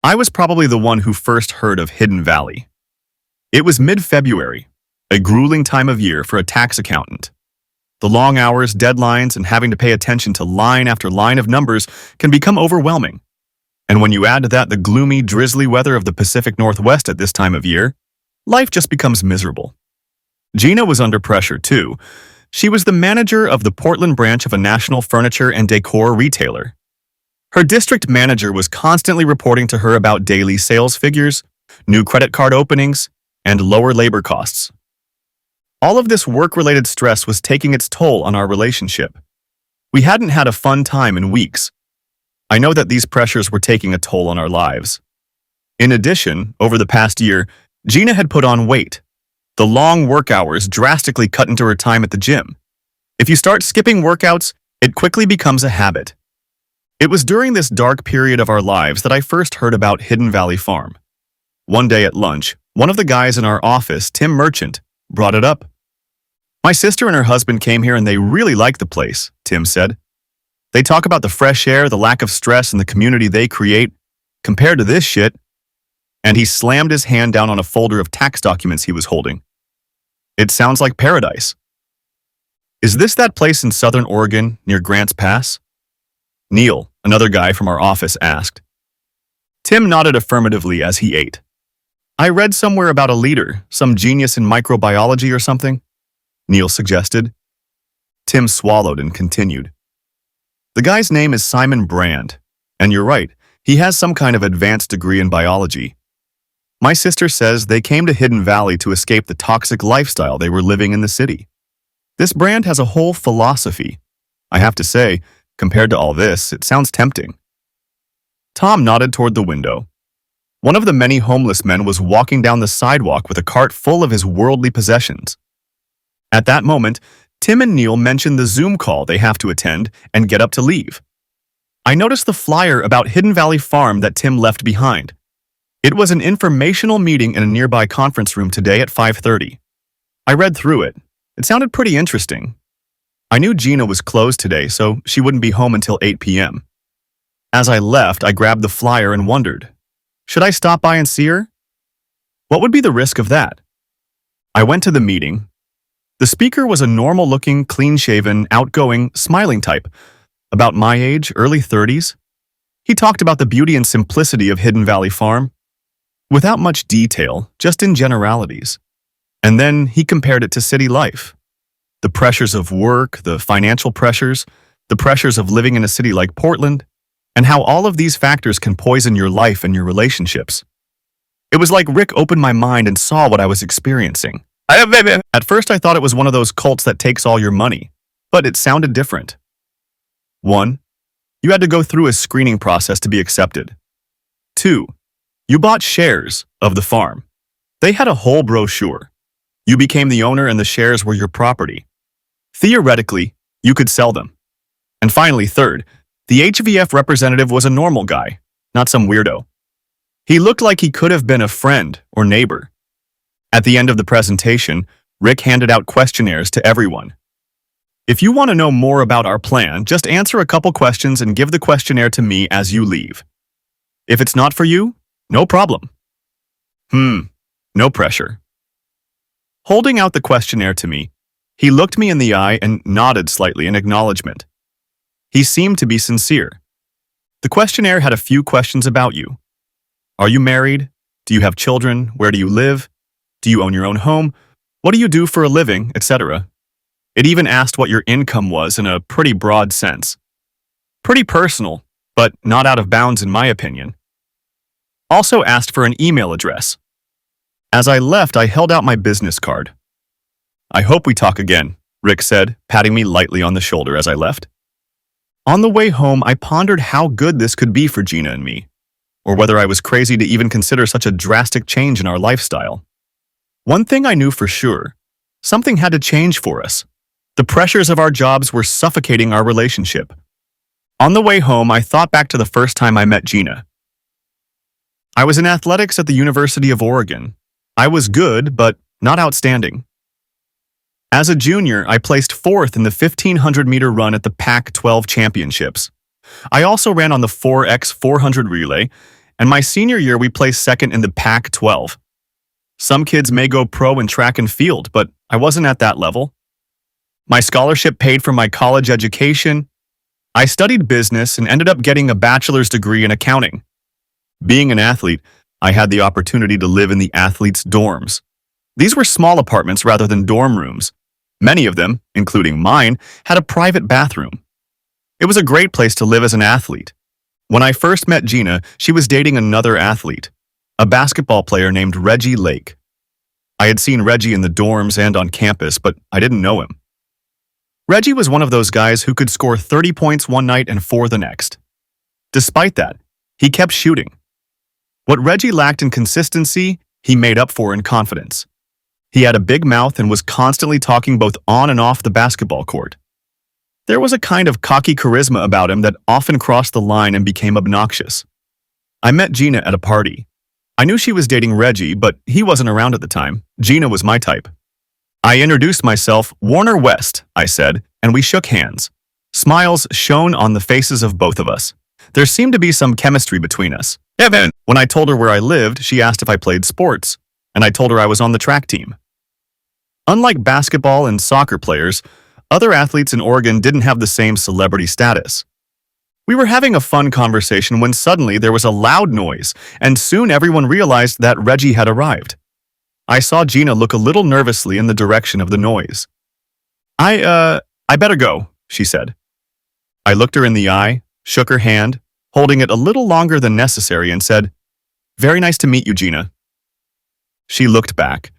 I was probably the one who first heard of Hidden Valley. It was mid-February, a grueling time of year for a tax accountant. The long hours, deadlines, and having to pay attention to line after line of numbers can become overwhelming. And when you add to that the gloomy, drizzly weather of the Pacific Northwest at this time of year, life just becomes miserable. Gina was under pressure, too. She was the manager of the Portland branch of a national furniture and decor retailer. Her district manager was constantly reporting to her about daily sales figures, new credit card openings, and lower labor costs. All of this work-related stress was taking its toll on our relationship. We hadn't had a fun time in weeks. I know that these pressures were taking a toll on our lives. In addition, over the past year, Gina had put on weight. The long work hours drastically cut into her time at the gym. If you start skipping workouts, it quickly becomes a habit. It was during this dark period of our lives that I first heard about Hidden Valley Farm. One day at lunch, one of the guys in our office, Tim Merchant, brought it up. "My sister and her husband came here and they really like the place," Tim said. "They talk about the fresh air, the lack of stress, and the community they create. Compared to this shit," and he slammed his hand down on a folder of tax documents he was holding. "It sounds like paradise." "Is this that place in southern Oregon near Grants Pass?" Neil, another guy from our office, asked. Tim nodded affirmatively as he ate. "I read somewhere about a leader, some genius in microbiology or something," Neil suggested. Tim swallowed and continued. "The guy's name is Simon Brand, and you're right, he has some kind of advanced degree in biology. My sister says they came to Hidden Valley to escape the toxic lifestyle they were living in the city. This Brand has a whole philosophy. I have to say, compared to all this, it sounds tempting." Tom nodded toward the window. One of the many homeless men was walking down the sidewalk with a cart full of his worldly possessions. At that moment, Tim and Neil mentioned the Zoom call they have to attend and get up to leave. I noticed the flyer about Hidden Valley Farm that Tim left behind. It was an informational meeting in a nearby conference room today at 5:30. I read through it. It sounded pretty interesting. I knew Gina was closed today, so she wouldn't be home until 8 p.m. As I left, I grabbed the flyer and wondered, should I stop by and see her? What would be the risk of that? I went to the meeting. The speaker was a normal-looking, clean-shaven, outgoing, smiling type, about my age, early 30s. He talked about the beauty and simplicity of Hidden Valley Farm, without much detail, just in generalities. And then he compared it to city life. The pressures of work, the financial pressures, the pressures of living in a city like Portland, and how all of these factors can poison your life and your relationships. It was like Rick opened my mind and saw what I was experiencing. At first I thought it was one of those cults that takes all your money, but it sounded different. 1. You had to go through a screening process to be accepted. 2. You bought shares of the farm. They had a whole brochure. You became the owner and the shares were your property. Theoretically, you could sell them. And finally, 3rd, the HVF representative was a normal guy, not some weirdo. He looked like he could have been a friend or neighbor. At the end of the presentation, Rick handed out questionnaires to everyone. If you want to know more about our plan, just answer a couple questions and give the questionnaire to me as you leave. If it's not for you, no problem. No pressure. Holding out the questionnaire to me, he looked me in the eye and nodded slightly in acknowledgement. He seemed to be sincere. The questionnaire had a few questions about you. Are you married? Do you have children? Where do you live? Do you own your own home? What do you do for a living, etc.? It even asked what your income was in a pretty broad sense. Pretty personal, but not out of bounds in my opinion. Also asked for an email address. As I left, I held out my business card. "I hope we talk again," Rick said, patting me lightly on the shoulder as I left. On the way home, I pondered how good this could be for Gina and me, or whether I was crazy to even consider such a drastic change in our lifestyle. One thing I knew for sure, something had to change for us. The pressures of our jobs were suffocating our relationship. On the way home, I thought back to the first time I met Gina. I was in athletics at the University of Oregon. I was good, but not outstanding. As a junior, I placed 4th in the 1,500-meter run at the Pac-12 championships. I also ran on the 4x400 relay and my senior year we placed second in the Pac-12. Some kids may go pro in track and field, but I wasn't at that level. My scholarship paid for my college education. I studied business and ended up getting a bachelor's degree in accounting. Being an athlete, I had the opportunity to live in the athletes' dorms. These were small apartments rather than dorm rooms. Many of them, including mine, had a private bathroom. It was a great place to live as an athlete. When I first met Gina, she was dating another athlete, a basketball player named Reggie Lake. I had seen Reggie in the dorms and on campus, but I didn't know him. Reggie was one of those guys who could score 30 points one night and 4 the next. Despite that, he kept shooting. What Reggie lacked in consistency, he made up for in confidence. He had a big mouth and was constantly talking both on and off the basketball court. There was a kind of cocky charisma about him that often crossed the line and became obnoxious. I met Gina at a party. I knew she was dating Reggie, but he wasn't around at the time. Gina was my type. I introduced myself, Warner West, I said, and we shook hands. Smiles shone on the faces of both of us. There seemed to be some chemistry between us. Evan. When I told her where I lived, she asked if I played sports, and I told her I was on the track team. Unlike basketball and soccer players, other athletes in Oregon didn't have the same celebrity status. We were having a fun conversation when suddenly there was a loud noise, and soon everyone realized that Reggie had arrived. I saw Gina look a little nervously in the direction of the noise. I better go, she said. I looked her in the eye, shook her hand, holding it a little longer than necessary, and said, "Very nice to meet you, Gina." She looked back.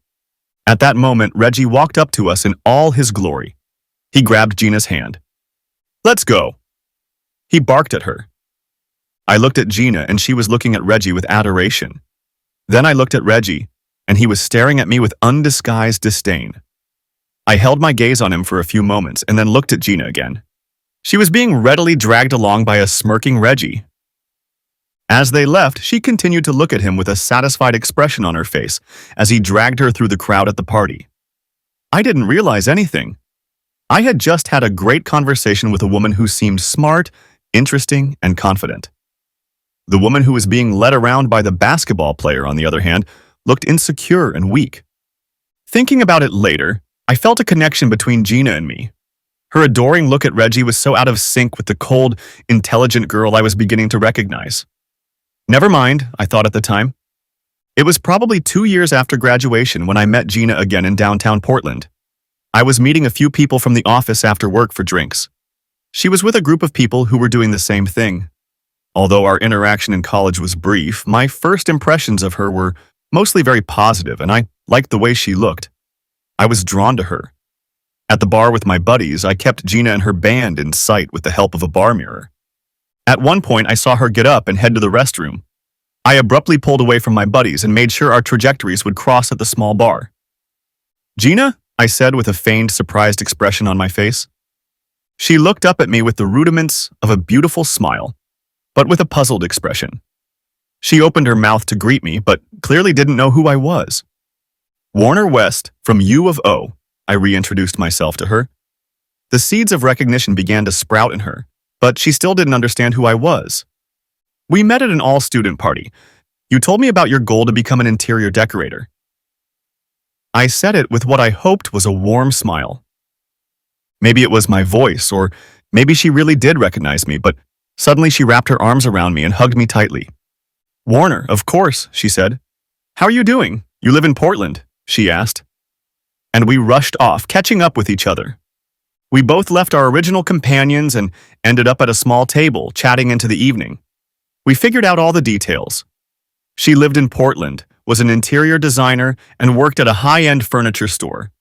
At that moment, Reggie walked up to us in all his glory. He grabbed Gina's hand. "Let's go." He barked at her. I looked at Gina, and she was looking at Reggie with adoration. Then I looked at Reggie, and he was staring at me with undisguised disdain. I held my gaze on him for a few moments and then looked at Gina again. She was being readily dragged along by a smirking Reggie. As they left, she continued to look at him with a satisfied expression on her face as he dragged her through the crowd at the party. I didn't realize anything. I had just had a great conversation with a woman who seemed smart, interesting, and confident. The woman who was being led around by the basketball player, on the other hand, looked insecure and weak. Thinking about it later, I felt a connection between Gina and me. Her adoring look at Reggie was so out of sync with the cold, intelligent girl I was beginning to recognize. Never mind, I thought at the time. It was probably 2 years after graduation when I met Gina again in downtown Portland. I was meeting a few people from the office after work for drinks. She was with a group of people who were doing the same thing. Although our interaction in college was brief, my first impressions of her were mostly very positive, and I liked the way she looked. I was drawn to her. At the bar with my buddies, I kept Gina and her band in sight with the help of a bar mirror. At one point, I saw her get up and head to the restroom. I abruptly pulled away from my buddies and made sure our trajectories would cross at the small bar. "Gina?" I said with a feigned, surprised expression on my face. She looked up at me with the rudiments of a beautiful smile, but with a puzzled expression. She opened her mouth to greet me, but clearly didn't know who I was. "Warner West, from U of O," I reintroduced myself to her. The seeds of recognition began to sprout in her, but she still didn't understand who I was. "We met at an all-student party. You told me about your goal to become an interior decorator." I said it with what I hoped was a warm smile. Maybe it was my voice, or maybe she really did recognize me, but suddenly she wrapped her arms around me and hugged me tightly. "Warner, of course," she said. "How are you doing? You live in Portland?" she asked. And we rushed off, catching up with each other. We both left our original companions and ended up at a small table, chatting into the evening. We figured out all the details. She lived in Portland, was an interior designer, and worked at a high-end furniture store.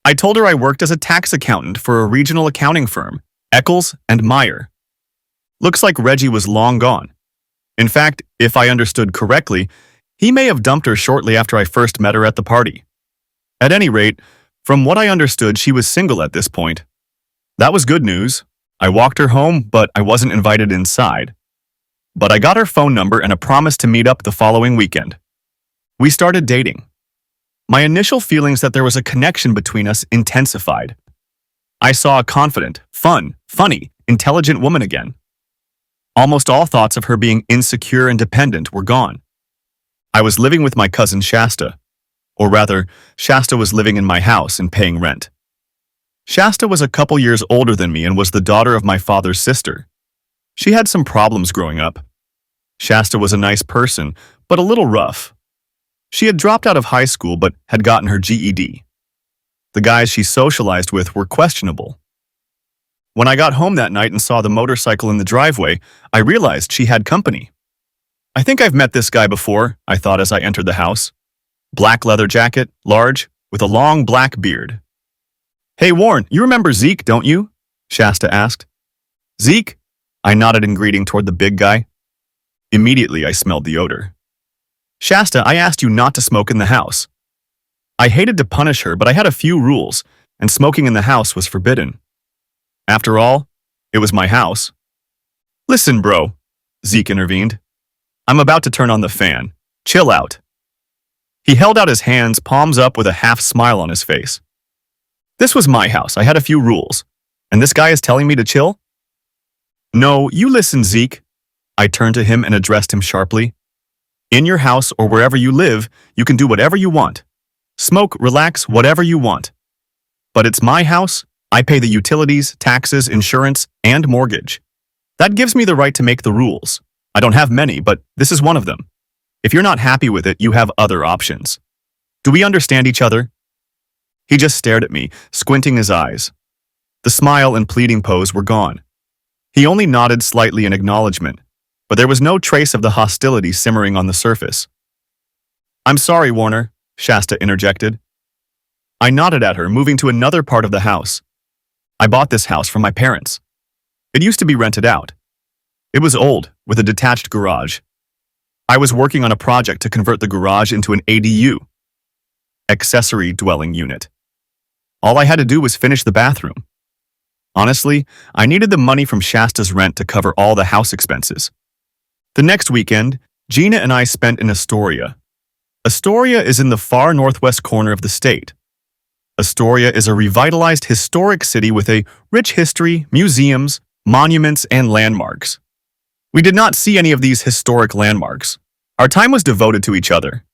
I told her I worked as a tax accountant for a regional accounting firm, Eccles and Meyer. Looks like Reggie was long gone. In fact, if I understood correctly, he may have dumped her shortly after I first met her at the party. At any rate, from what I understood, she was single at this point. That was good news. I walked her home, but I wasn't invited inside. But I got her phone number and a promise to meet up the following weekend. We started dating. My initial feelings that there was a connection between us intensified. I saw a confident, funny, intelligent woman again. Almost all thoughts of her being insecure and dependent were gone. I was living with my cousin Shasta, or rather, Shasta was living in my house and paying rent. Shasta was a couple years older than me and was the daughter of my father's sister. She had some problems growing up. Shasta was a nice person, but a little rough. She had dropped out of high school but had gotten her GED. The guys she socialized with were questionable. When I got home that night and saw the motorcycle in the driveway, I realized she had company. I think I've met this guy before, I thought as I entered the house. Black leather jacket, large, with a long black beard. "Hey Warren, you remember Zeke, don't you?" Shasta asked. "Zeke?" I nodded in greeting toward the big guy. Immediately I smelled the odor. "Shasta, I asked you not to smoke in the house." I hated to punish her, but I had a few rules, and smoking in the house was forbidden. After all, it was my house. "Listen, bro," Zeke intervened. "I'm about to turn on the fan. Chill out." He held out his hands, palms up with a half smile on his face. This was my house. I had a few rules. And this guy is telling me to chill? "No, you listen, Zeke." I turned to him and addressed him sharply. "In your house or wherever you live, you can do whatever you want. Smoke, relax, whatever you want. But it's my house. I pay the utilities, taxes, insurance, and mortgage. That gives me the right to make the rules. I don't have many, but this is one of them. If you're not happy with it, you have other options. Do we understand each other?" He just stared at me, squinting his eyes. The smile and pleading pose were gone. He only nodded slightly in acknowledgement, but there was no trace of the hostility simmering on the surface. "I'm sorry, Warner," Shasta interjected. I nodded at her, moving to another part of the house. I bought this house from my parents. It used to be rented out. It was old, with a detached garage. I was working on a project to convert the garage into an ADU, accessory dwelling unit. All I had to do was finish the bathroom. Honestly, I needed the money from Shasta's rent to cover all the house expenses. The next weekend, Gina and I spent in Astoria. Astoria is in the far northwest corner of the state. Astoria is a revitalized historic city with a rich history, museums, monuments, and landmarks. We did not see any of these historic landmarks. Our time was devoted to each other.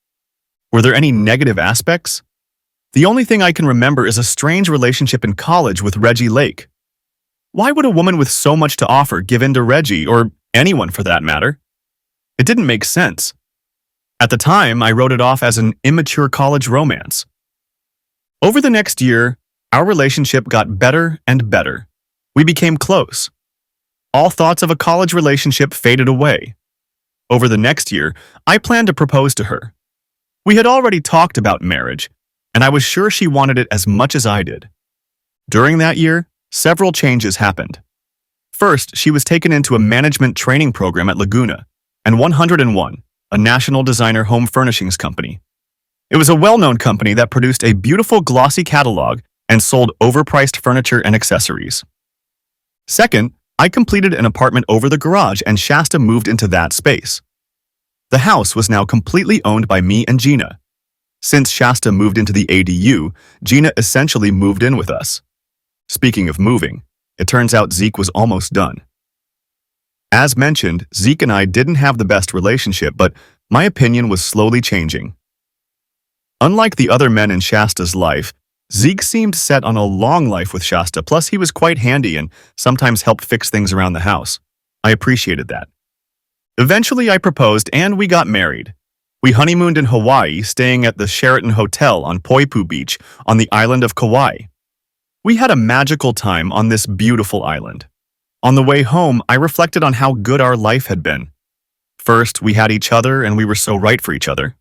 Were there any negative aspects? The only thing I can remember is a strange relationship in college with Reggie Lake. Why would a woman with so much to offer give in to Reggie, or anyone for that matter? It didn't make sense. At the time, I wrote it off as an immature college romance. Over the next year, our relationship got better and better. We became close. All thoughts of a college relationship faded away. Over the next year, I planned to propose to her. We had already talked about marriage, and I was sure she wanted it as much as I did. During that year, several changes happened. First, she was taken into a management training program at Laguna and 101, a national designer home furnishings company. It was a well-known company that produced a beautiful glossy catalog and sold overpriced furniture and accessories. Second, I completed an apartment over the garage and Shasta moved into that space. The house was now completely owned by me and Gina. Since Shasta moved into the ADU, Gina essentially moved in with us. Speaking of moving, it turns out Zeke was almost done. As mentioned, Zeke and I didn't have the best relationship, but my opinion was slowly changing. Unlike the other men in Shasta's life, Zeke seemed set on a long life with Shasta, plus he was quite handy and sometimes helped fix things around the house. I appreciated that. Eventually, I proposed and we got married. We honeymooned in Hawaii, staying at the Sheraton Hotel on Poipu Beach on the island of Kauai. We had a magical time on this beautiful island. On the way home, I reflected on how good our life had been. First, we had each other and we were so right for each other.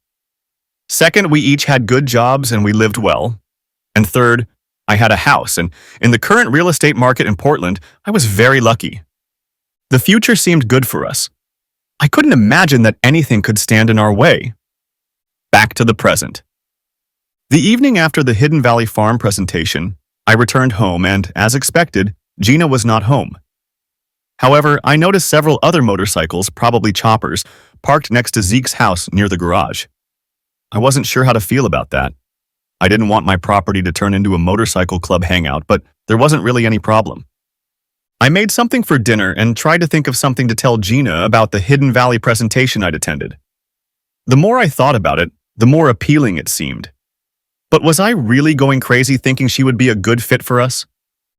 Second, we each had good jobs and we lived well. And third, I had a house, and in the current real estate market in Portland, I was very lucky. The future seemed good for us. I couldn't imagine that anything could stand in our way. Back to the present. The evening after the Hidden Valley Farm presentation, I returned home and, as expected, Gina was not home. However, I noticed several other motorcycles, probably choppers, parked next to Zeke's house near the garage. I wasn't sure how to feel about that. I didn't want my property to turn into a motorcycle club hangout, but there wasn't really any problem. I made something for dinner and tried to think of something to tell Gina about the Hidden Valley presentation I'd attended. The more I thought about it, the more appealing it seemed. But was I really going crazy thinking she would be a good fit for us?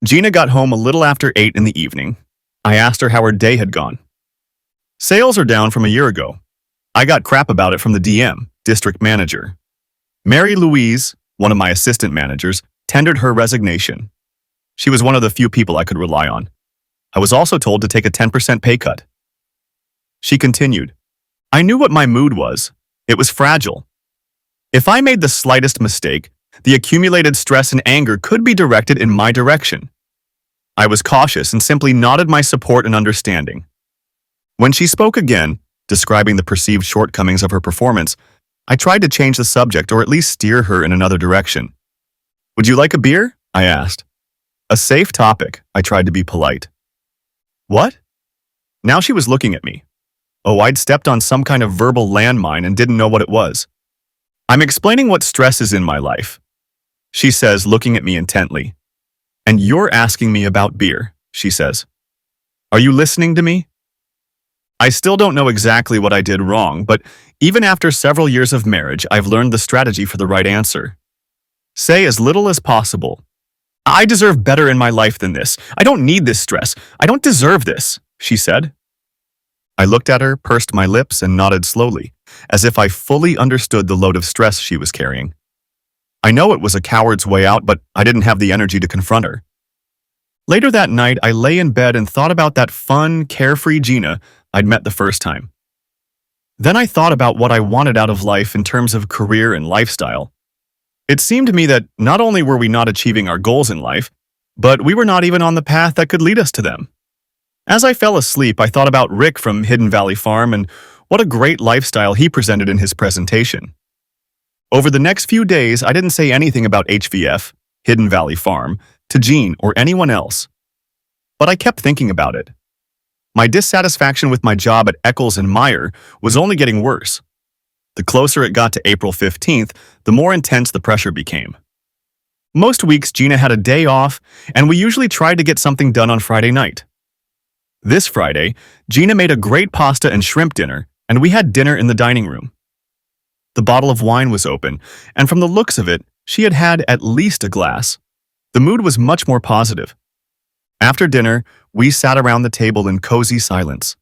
Gina got home a little after 8 in the evening. I asked her how her day had gone. Sales are down from a year ago. I got crap about it from the DM, district manager. Mary Louise, one of my assistant managers, tendered her resignation. She was one of the few people I could rely on. I was also told to take a 10% pay cut. She continued, I knew what my mood was. It was fragile. If I made the slightest mistake, the accumulated stress and anger could be directed in my direction. I was cautious and simply nodded my support and understanding. When she spoke again, describing the perceived shortcomings of her performance, I tried to change the subject or at least steer her in another direction. Would you like a beer? I asked. A safe topic, I tried to be polite. What? Now she was looking at me. Oh, I'd stepped on some kind of verbal landmine and didn't know what it was. I'm explaining what stress is in my life, she says, looking at me intently. And you're asking me about beer, she says. Are you listening to me? I still don't know exactly what I did wrong, but even after several years of marriage, I've learned the strategy for the right answer. Say as little as possible. I deserve better in my life than this. I don't need this stress. I don't deserve this, she said. I looked at her, pursed my lips, and nodded slowly, as if I fully understood the load of stress she was carrying. I know it was a coward's way out, but I didn't have the energy to confront her. Later that night, I lay in bed and thought about that fun, carefree Gina I'd met the first time. Then I thought about what I wanted out of life in terms of career and lifestyle. It seemed to me that not only were we not achieving our goals in life, but we were not even on the path that could lead us to them. As I fell asleep, I thought about Rick from Hidden Valley Farm and what a great lifestyle he presented in his presentation. Over the next few days, I didn't say anything about HVF, Hidden Valley Farm, to Jean or anyone else. But I kept thinking about it. My dissatisfaction with my job at Eccles and Meyer was only getting worse. The closer it got to April 15th, the more intense the pressure became. Most weeks, Gina had a day off, and we usually tried to get something done on Friday night. This Friday, Gina made a great pasta and shrimp dinner, and we had dinner in the dining room. The bottle of wine was open, and from the looks of it, she had had at least a glass. The mood was much more positive. After dinner, we sat around the table in cozy silence.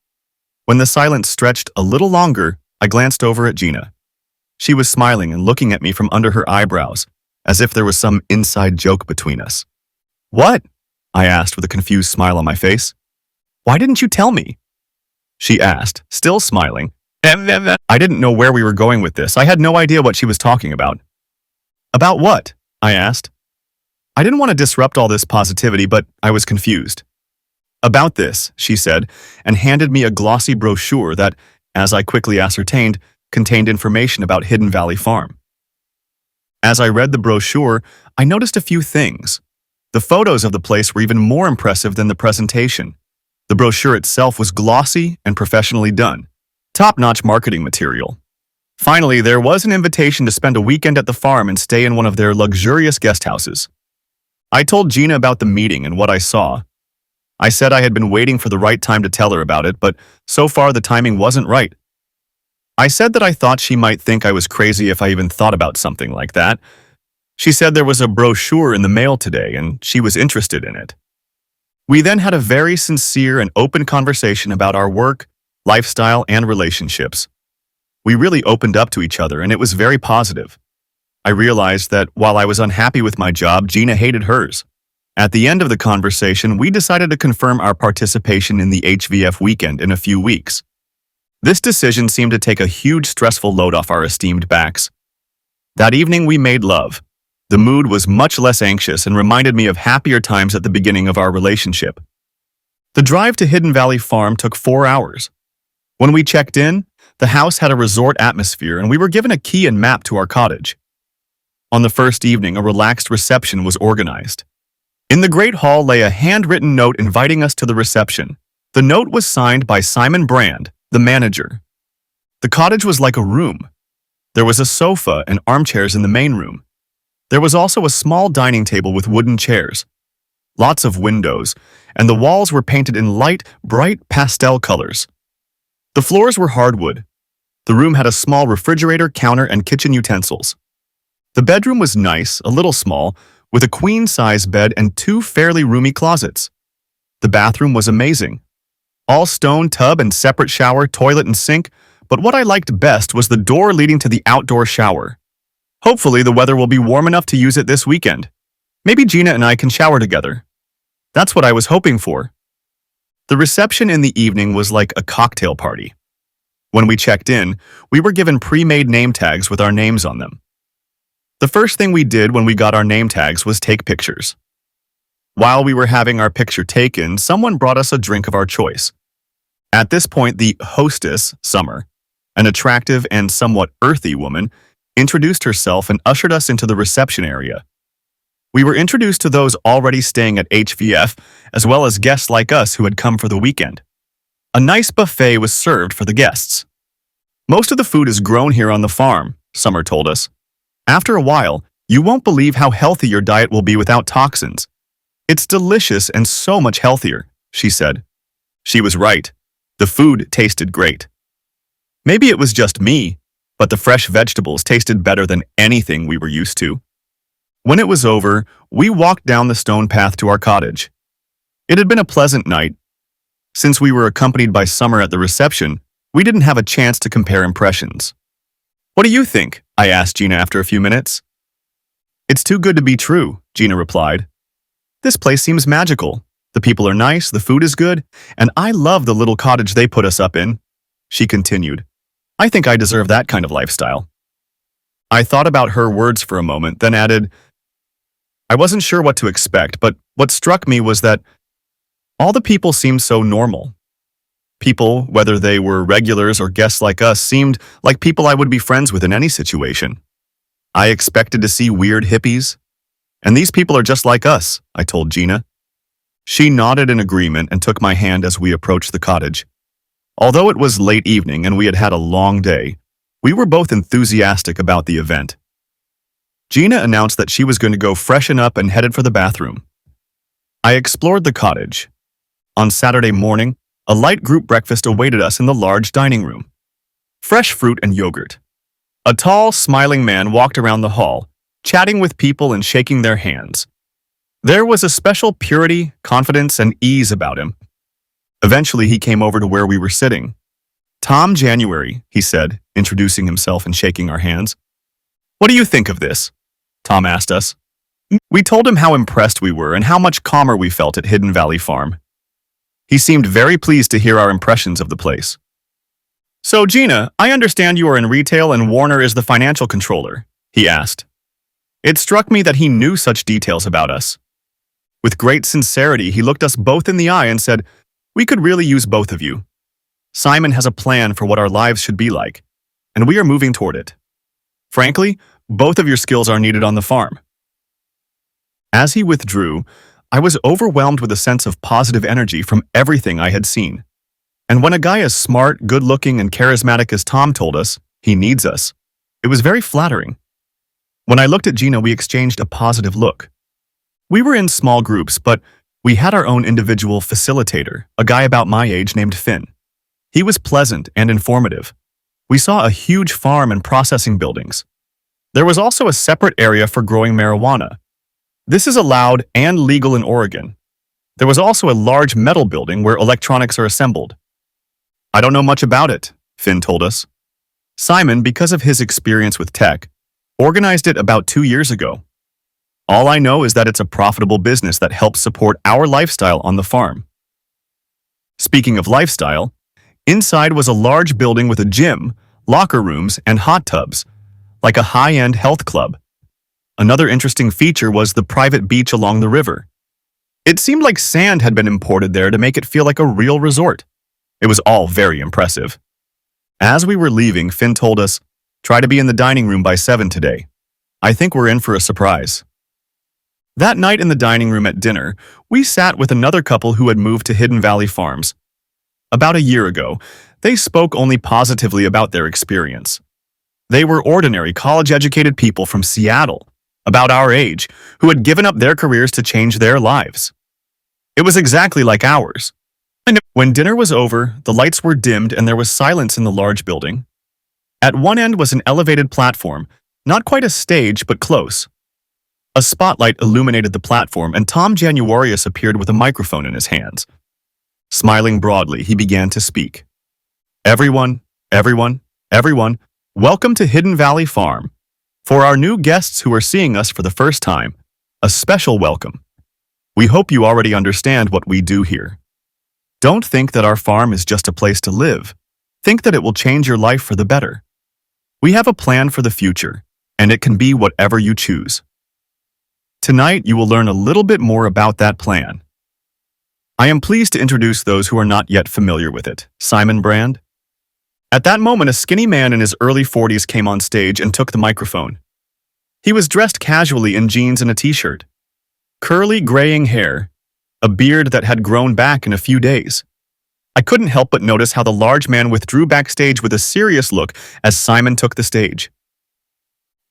When the silence stretched a little longer, I glanced over at Gina. She was smiling and looking at me from under her eyebrows, as if there was some inside joke between us. What? I asked with a confused smile on my face. Why didn't you tell me? She asked, still smiling. I didn't know where we were going with this. I had no idea what she was talking about. About what? I asked. I didn't want to disrupt all this positivity, but I was confused. About this, she said, and handed me a glossy brochure that, as I quickly ascertained, contained information about Hidden Valley Farm. As I read the brochure, I noticed a few things. The photos of the place were even more impressive than the presentation. The brochure itself was glossy and professionally done. Top-notch marketing material. Finally, there was an invitation to spend a weekend at the farm and stay in one of their luxurious guest houses. I told Gina about the meeting and what I saw. I said I had been waiting for the right time to tell her about it, but so far the timing wasn't right. I said that I thought she might think I was crazy if I even thought about something like that. She said there was a brochure in the mail today and she was interested in it. We then had a very sincere and open conversation about our work, lifestyle, and relationships. We really opened up to each other and it was very positive. I realized that while I was unhappy with my job, Gina hated hers. At the end of the conversation, we decided to confirm our participation in the HVF weekend in a few weeks. This decision seemed to take a huge stressful load off our esteemed backs. That evening we made love. The mood was much less anxious and reminded me of happier times at the beginning of our relationship. The drive to Hidden Valley Farm took 4 hours. When we checked in, the house had a resort atmosphere and we were given a key and map to our cottage. On the first evening, a relaxed reception was organized. In the Great Hall lay a handwritten note inviting us to the reception. The note was signed by Simon Brand, the manager. The cottage was like a room. There was a sofa and armchairs in the main room. There was also a small dining table with wooden chairs. Lots of windows, and the walls were painted in light, bright pastel colors. The floors were hardwood. The room had a small refrigerator, counter, and kitchen utensils. The bedroom was nice, a little small, with a queen-size bed and two fairly roomy closets. The bathroom was amazing. All stone tub and separate shower, toilet, and sink, but what I liked best was the door leading to the outdoor shower. Hopefully the weather will be warm enough to use it this weekend. Maybe Gina and I can shower together. That's what I was hoping for. The reception in the evening was like a cocktail party. When we checked in, we were given pre-made name tags with our names on them. The first thing we did when we got our name tags was take pictures. While we were having our picture taken, someone brought us a drink of our choice. At this point, the hostess, Summer, an attractive and somewhat earthy woman, introduced herself and ushered us into the reception area. We were introduced to those already staying at HVF, as well as guests like us who had come for the weekend. A nice buffet was served for the guests. Most of the food is grown here on the farm, Summer told us. After a while, you won't believe how healthy your diet will be without toxins. It's delicious and so much healthier, she said. She was right. The food tasted great. Maybe it was just me, but the fresh vegetables tasted better than anything we were used to. When it was over, we walked down the stone path to our cottage. It had been a pleasant night. Since we were accompanied by Summer at the reception, we didn't have a chance to compare impressions. "What do you think?" I asked Gina after a few minutes. "It's too good to be true," Gina replied. "This place seems magical. The people are nice, the food is good, and I love the little cottage they put us up in." She continued, "I think I deserve that kind of lifestyle." I thought about her words for a moment, then added, "I wasn't sure what to expect, but what struck me was that all the people seemed so normal. People, whether they were regulars or guests like us, seemed like people I would be friends with in any situation. I expected to see weird hippies, and these people are just like us," I told Gina. She nodded in agreement and took my hand as we approached the cottage. Although it was late evening and we had had a long day, we were both enthusiastic about the event. Gina announced that she was going to go freshen up and headed for the bathroom. I explored the cottage. On Saturday morning, a light group breakfast awaited us in the large dining room. Fresh fruit and yogurt. A tall, smiling man walked around the hall, chatting with people and shaking their hands. There was a special purity, confidence, and ease about him. Eventually, he came over to where we were sitting. "Tom January," he said, introducing himself and shaking our hands. "What do you think of this?" Tom asked us. We told him how impressed we were and how much calmer we felt at Hidden Valley Farm. He seemed very pleased to hear our impressions of the place. "So, Gina, I understand you are in retail and Warner is the financial controller," he asked. It struck me that he knew such details about us. With great sincerity, he looked us both in the eye and said, "We could really use both of you. Simon has a plan for what our lives should be like, and we are moving toward it. Frankly, both of your skills are needed on the farm." As he withdrew, I was overwhelmed with a sense of positive energy from everything I had seen. And when a guy as smart, good-looking, and charismatic as Tom told us, he needs us, it was very flattering. When I looked at Gina, we exchanged a positive look. We were in small groups, but we had our own individual facilitator, a guy about my age named Finn. He was pleasant and informative. We saw a huge farm and processing buildings. There was also a separate area for growing marijuana. This is allowed and legal in Oregon. There was also a large metal building where electronics are assembled. "I don't know much about it," Finn told us. Simon, because of his experience with tech, organized it about 2 years ago. All I know is that it's a profitable business that helps support our lifestyle on the farm. Speaking of lifestyle, inside was a large building with a gym, locker rooms, and hot tubs, like a high-end health club. Another interesting feature was the private beach along the river. It seemed like sand had been imported there to make it feel like a real resort. It was all very impressive. As we were leaving, Finn told us, "Try to be in the dining room by 7 today. I think we're in for a surprise." That night in the dining room at dinner, we sat with another couple who had moved to Hidden Valley Farms. About a year ago, they spoke only positively about their experience. They were ordinary, college-educated people from Seattle, about our age, who had given up their careers to change their lives. It was exactly like ours. When dinner was over, the lights were dimmed and there was silence in the large building. At one end was an elevated platform, not quite a stage, but close. A spotlight illuminated the platform, and Tom Januarius appeared with a microphone in his hands. Smiling broadly, he began to speak. Everyone, everyone, welcome to Hidden Valley Farm. For our new guests who are seeing us for the first time, a special welcome. We hope you already understand what we do here. Don't think that our farm is just a place to live. Think that it will change your life for the better. We have a plan for the future, and it can be whatever you choose. Tonight, you will learn a little bit more about that plan. I am pleased to introduce those who are not yet familiar with it. Simon Brand. At that moment, a skinny man in his early 40s came on stage and took the microphone. He was dressed casually in jeans and a t-shirt. Curly, graying hair, a beard that had grown back in a few days. I couldn't help but notice how the large man withdrew backstage with a serious look as Simon took the stage.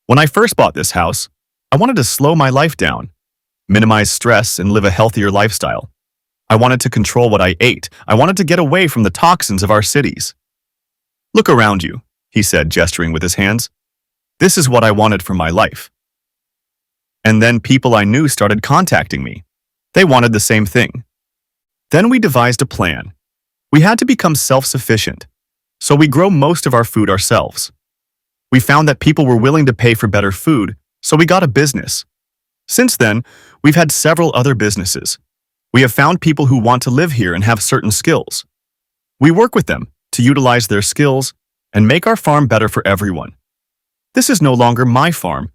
When I first bought this house, I wanted to slow my life down, minimize stress, and live a healthier lifestyle. I wanted to control what I ate. I wanted to get away from the toxins of our cities. Look around you, he said, gesturing with his hands. This is what I wanted for my life. And then people I knew started contacting me. They wanted the same thing. Then we devised a plan. We had to become self-sufficient, so we grow most of our food ourselves. We found that people were willing to pay for better food, so we got a business. Since then, we've had several other businesses. We have found people who want to live here and have certain skills. We work with them to utilize their skills and make our farm better for everyone. This is no longer my farm.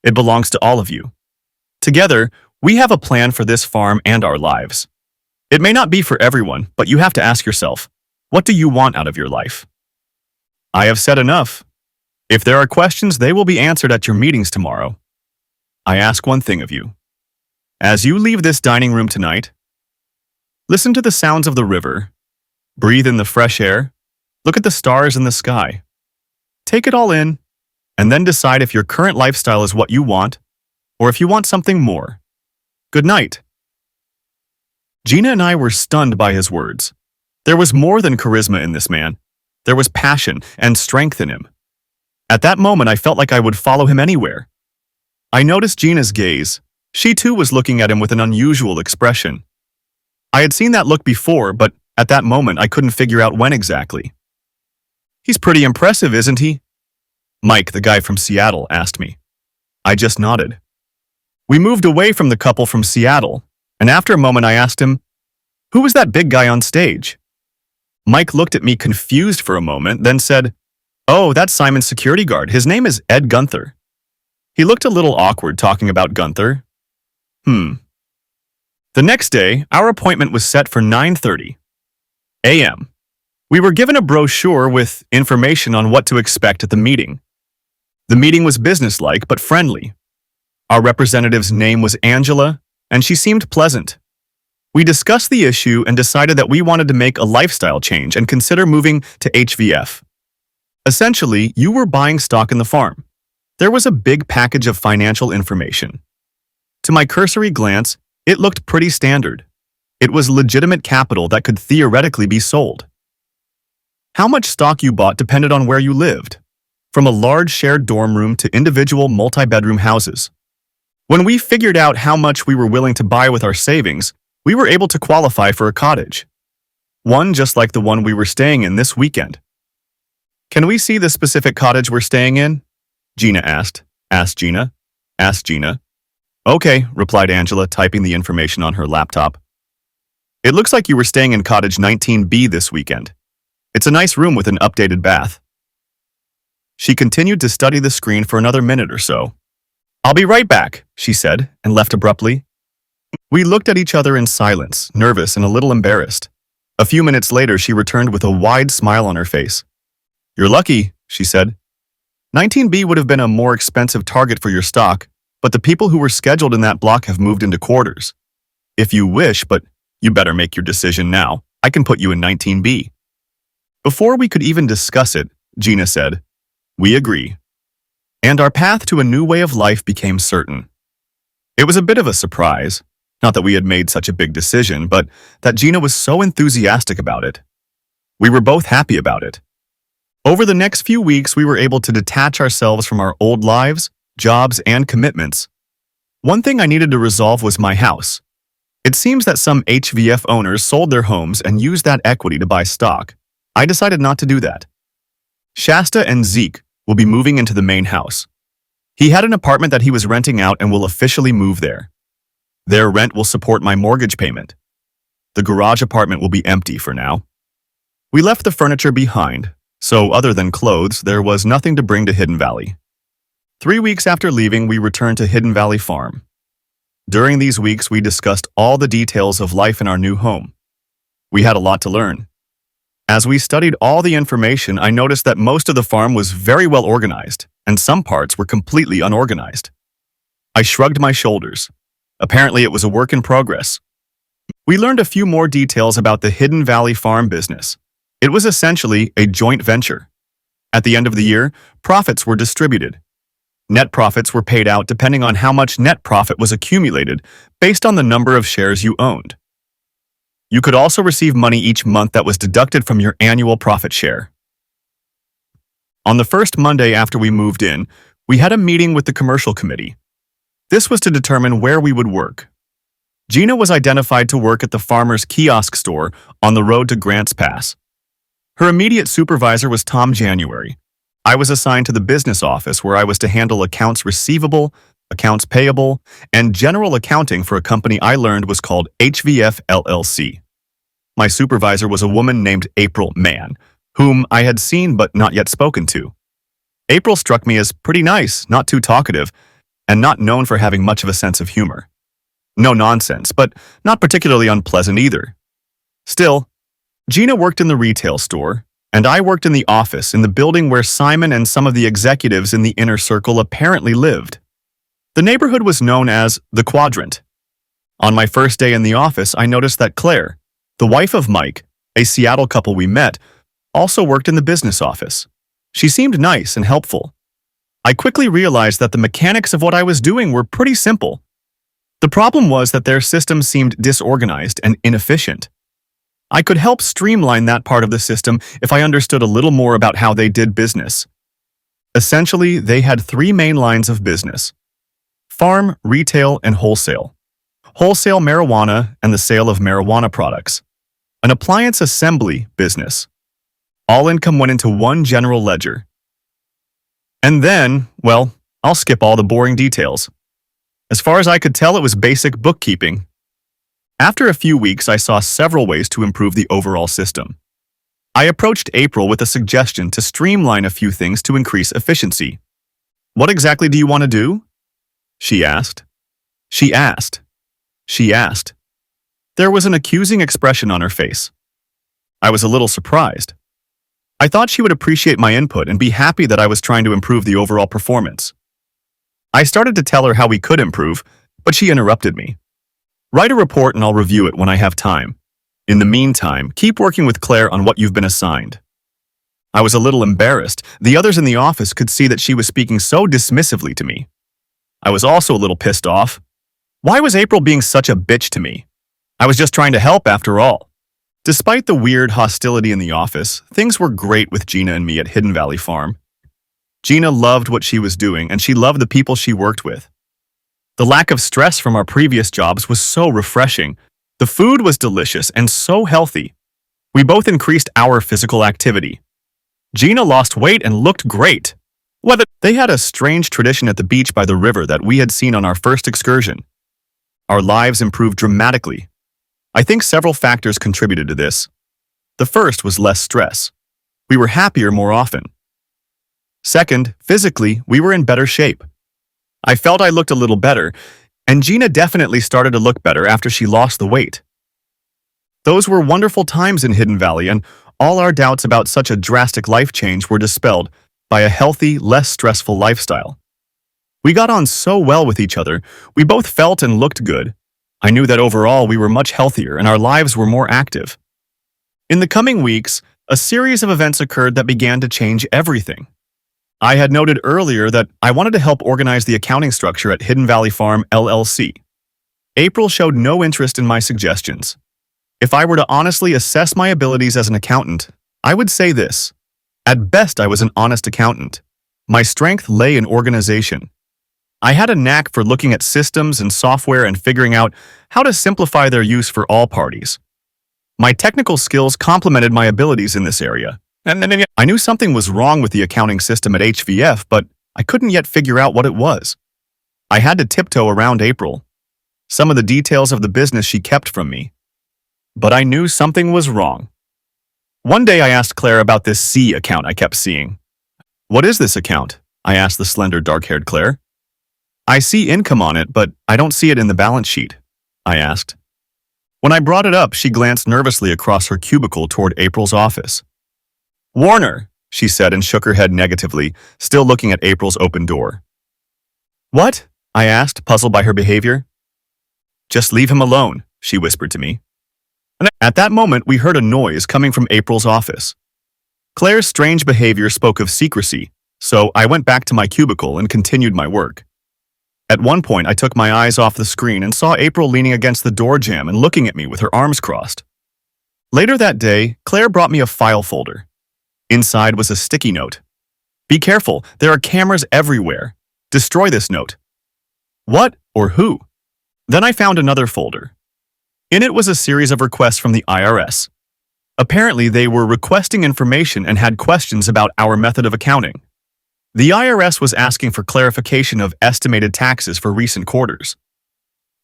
It belongs to all of you. Together, we have a plan for this farm and our lives. It may not be for everyone, but you have to ask yourself, what do you want out of your life? I have said enough. If there are questions, they will be answered at your meetings tomorrow. I ask one thing of you. As you leave this dining room tonight, listen to the sounds of the river, breathe in the fresh air, look at the stars in the sky. Take it all in, and then decide if your current lifestyle is what you want, or if you want something more. Good night. Gina and I were stunned by his words. There was more than charisma in this man. There was passion and strength in him. At that moment, I felt like I would follow him anywhere. I noticed Gina's gaze. She too was looking at him with an unusual expression. I had seen that look before, but at that moment, I couldn't figure out when exactly. He's pretty impressive, isn't he? Mike, the guy from Seattle, asked me. I just nodded. We moved away from the couple from Seattle, and after a moment I asked him, "Who was that big guy on stage?" Mike looked at me confused for a moment, then said, "Oh, that's Simon's security guard. His name is Ed Gunther." He looked a little awkward talking about Gunther. The next day, our appointment was set for 9:30 a.m. We were given a brochure with information on what to expect at the meeting. The meeting was businesslike but friendly. Our representative's name was Angela, and she seemed pleasant. We discussed the issue and decided that we wanted to make a lifestyle change and consider moving to HVF. Essentially, you were buying stock in the farm. There was a big package of financial information. To my cursory glance, it looked pretty standard. It was legitimate capital that could theoretically be sold. How much stock you bought depended on where you lived, from a large shared dorm room to individual multi-bedroom houses. When we figured out how much we were willing to buy with our savings, we were able to qualify for a cottage. One just like the one we were staying in this weekend. "Can we see the specific cottage we're staying in?" Gina asked. Asked Gina. "Okay," replied Angela, typing the information on her laptop. "It looks like you were staying in cottage 19B this weekend. It's a nice room with an updated bath." She continued to study the screen for another minute or so. "I'll be right back," she said, and left abruptly. We looked at each other in silence, nervous and a little embarrassed. A few minutes later, she returned with a wide smile on her face. "You're lucky," she said. 19B would have been a more expensive target for your stock, but the people who were scheduled in that block have moved into quarters. If you wish, but you better make your decision now. I can put you in 19B. Before we could even discuss it, Gina said, "We agree." And our path to a new way of life became certain. It was a bit of a surprise. Not that we had made such a big decision, but that Gina was so enthusiastic about it. We were both happy about it. Over the next few weeks, we were able to detach ourselves from our old lives, jobs, and commitments. One thing I needed to resolve was my house. It seems that some HVF owners sold their homes and used that equity to buy stock. I decided not to do that. Shasta and Zeke will be moving into the main house. He had an apartment that he was renting out and will officially move there. Their rent will support my mortgage payment. The garage apartment will be empty for now. We left the furniture behind, so other than clothes, there was nothing to bring to Hidden Valley. 3 weeks after leaving, we returned to Hidden Valley Farm. During these weeks, we discussed all the details of life in our new home. We had a lot to learn. As we studied all the information, I noticed that most of the farm was very well organized, and some parts were completely unorganized. I shrugged my shoulders. Apparently, it was a work in progress. We learned a few more details about the Hidden Valley Farm business. It was essentially a joint venture. At the end of the year, profits were distributed. Net profits were paid out depending on how much net profit was accumulated based on the number of shares you owned. You could also receive money each month that was deducted from your annual profit share. On the first Monday after we moved in, we had a meeting with the commercial committee. This was to determine where we would work. Gina was identified to work at the farmer's kiosk store on the road to Grants Pass. Her immediate supervisor was Tom January. I was assigned to the business office where I was to handle accounts receivable, accounts payable, and general accounting for a company I learned was called HVF LLC. My supervisor was a woman named April Mann, whom I had seen but not yet spoken to. April struck me as pretty nice, not too talkative, and not known for having much of a sense of humor. No nonsense, but not particularly unpleasant either. Still, Gina worked in the retail store, and I worked in the office in the building where Simon and some of the executives in the inner circle apparently lived. The neighborhood was known as the Quadrant. On my first day in the office, I noticed that Claire, the wife of Mike, a Seattle couple we met, also worked in the business office. She seemed nice and helpful. I quickly realized that the mechanics of what I was doing were pretty simple. The problem was that their system seemed disorganized and inefficient. I could help streamline that part of the system if I understood a little more about how they did business. Essentially, they had 3 main lines of business: farm, retail, and wholesale. Wholesale marijuana and the sale of marijuana products. An appliance assembly business. All income went into one general ledger. And then, well, I'll skip all the boring details. As far as I could tell, it was basic bookkeeping. After a few weeks, I saw several ways to improve the overall system. I approached April with a suggestion to streamline a few things to increase efficiency. "What exactly do you want to do?" she asked. She asked. She asked. There was an accusing expression on her face. I was a little surprised. I thought she would appreciate my input and be happy that I was trying to improve the overall performance. I started to tell her how we could improve, but she interrupted me. "Write a report and I'll review it when I have time. In the meantime, keep working with Claire on what you've been assigned." I was a little embarrassed. The others in the office could see that she was speaking so dismissively to me. I was also a little pissed off. Why was April being such a bitch to me? I was just trying to help after all. Despite the weird hostility in the office, things were great with Gina and me at Hidden Valley Farm. Gina loved what she was doing, and she loved the people she worked with. The lack of stress from our previous jobs was so refreshing. The food was delicious and so healthy. We both increased our physical activity. Gina lost weight and looked great. They had a strange tradition at the beach by the river that we had seen on our first excursion. Our lives improved dramatically. I think several factors contributed to this. The first was less stress. We were happier more often. Second, physically, we were in better shape. I felt I looked a little better, and Gina definitely started to look better after she lost the weight. Those were wonderful times in Hidden Valley, and all our doubts about such a drastic life change were dispelled by a healthy, less stressful lifestyle. We got on so well with each other, we both felt and looked good. I knew that overall we were much healthier and our lives were more active. In the coming weeks, a series of events occurred that began to change everything. I had noted earlier that I wanted to help organize the accounting structure at Hidden Valley Farm LLC. April showed no interest in my suggestions. If I were to honestly assess my abilities as an accountant, I would say this. At best, I was an honest accountant. My strength lay in organization. I had a knack for looking at systems and software and figuring out how to simplify their use for all parties. My technical skills complemented my abilities in this area. And I knew something was wrong with the accounting system at HVF, but I couldn't yet figure out what it was. I had to tiptoe around April. Some of the details of the business she kept from me. But I knew something was wrong. One day I asked Claire about this C account I kept seeing. "What is this account?" I asked the slender, dark-haired Claire. "I see income on it, but I don't see it in the balance sheet," I asked. When I brought it up, she glanced nervously across her cubicle toward April's office. "Warner," she said and shook her head negatively, still looking at April's open door. "What?" I asked, puzzled by her behavior. "Just leave him alone," she whispered to me. And at that moment, we heard a noise coming from April's office. Claire's strange behavior spoke of secrecy, so I went back to my cubicle and continued my work. At one point, I took my eyes off the screen and saw April leaning against the door jamb and looking at me with her arms crossed. Later that day, Claire brought me a file folder. Inside was a sticky note. "Be careful, there are cameras everywhere. Destroy this note." What or who? Then I found another folder. In it was a series of requests from the IRS. Apparently, they were requesting information and had questions about our method of accounting. The IRS was asking for clarification of estimated taxes for recent quarters.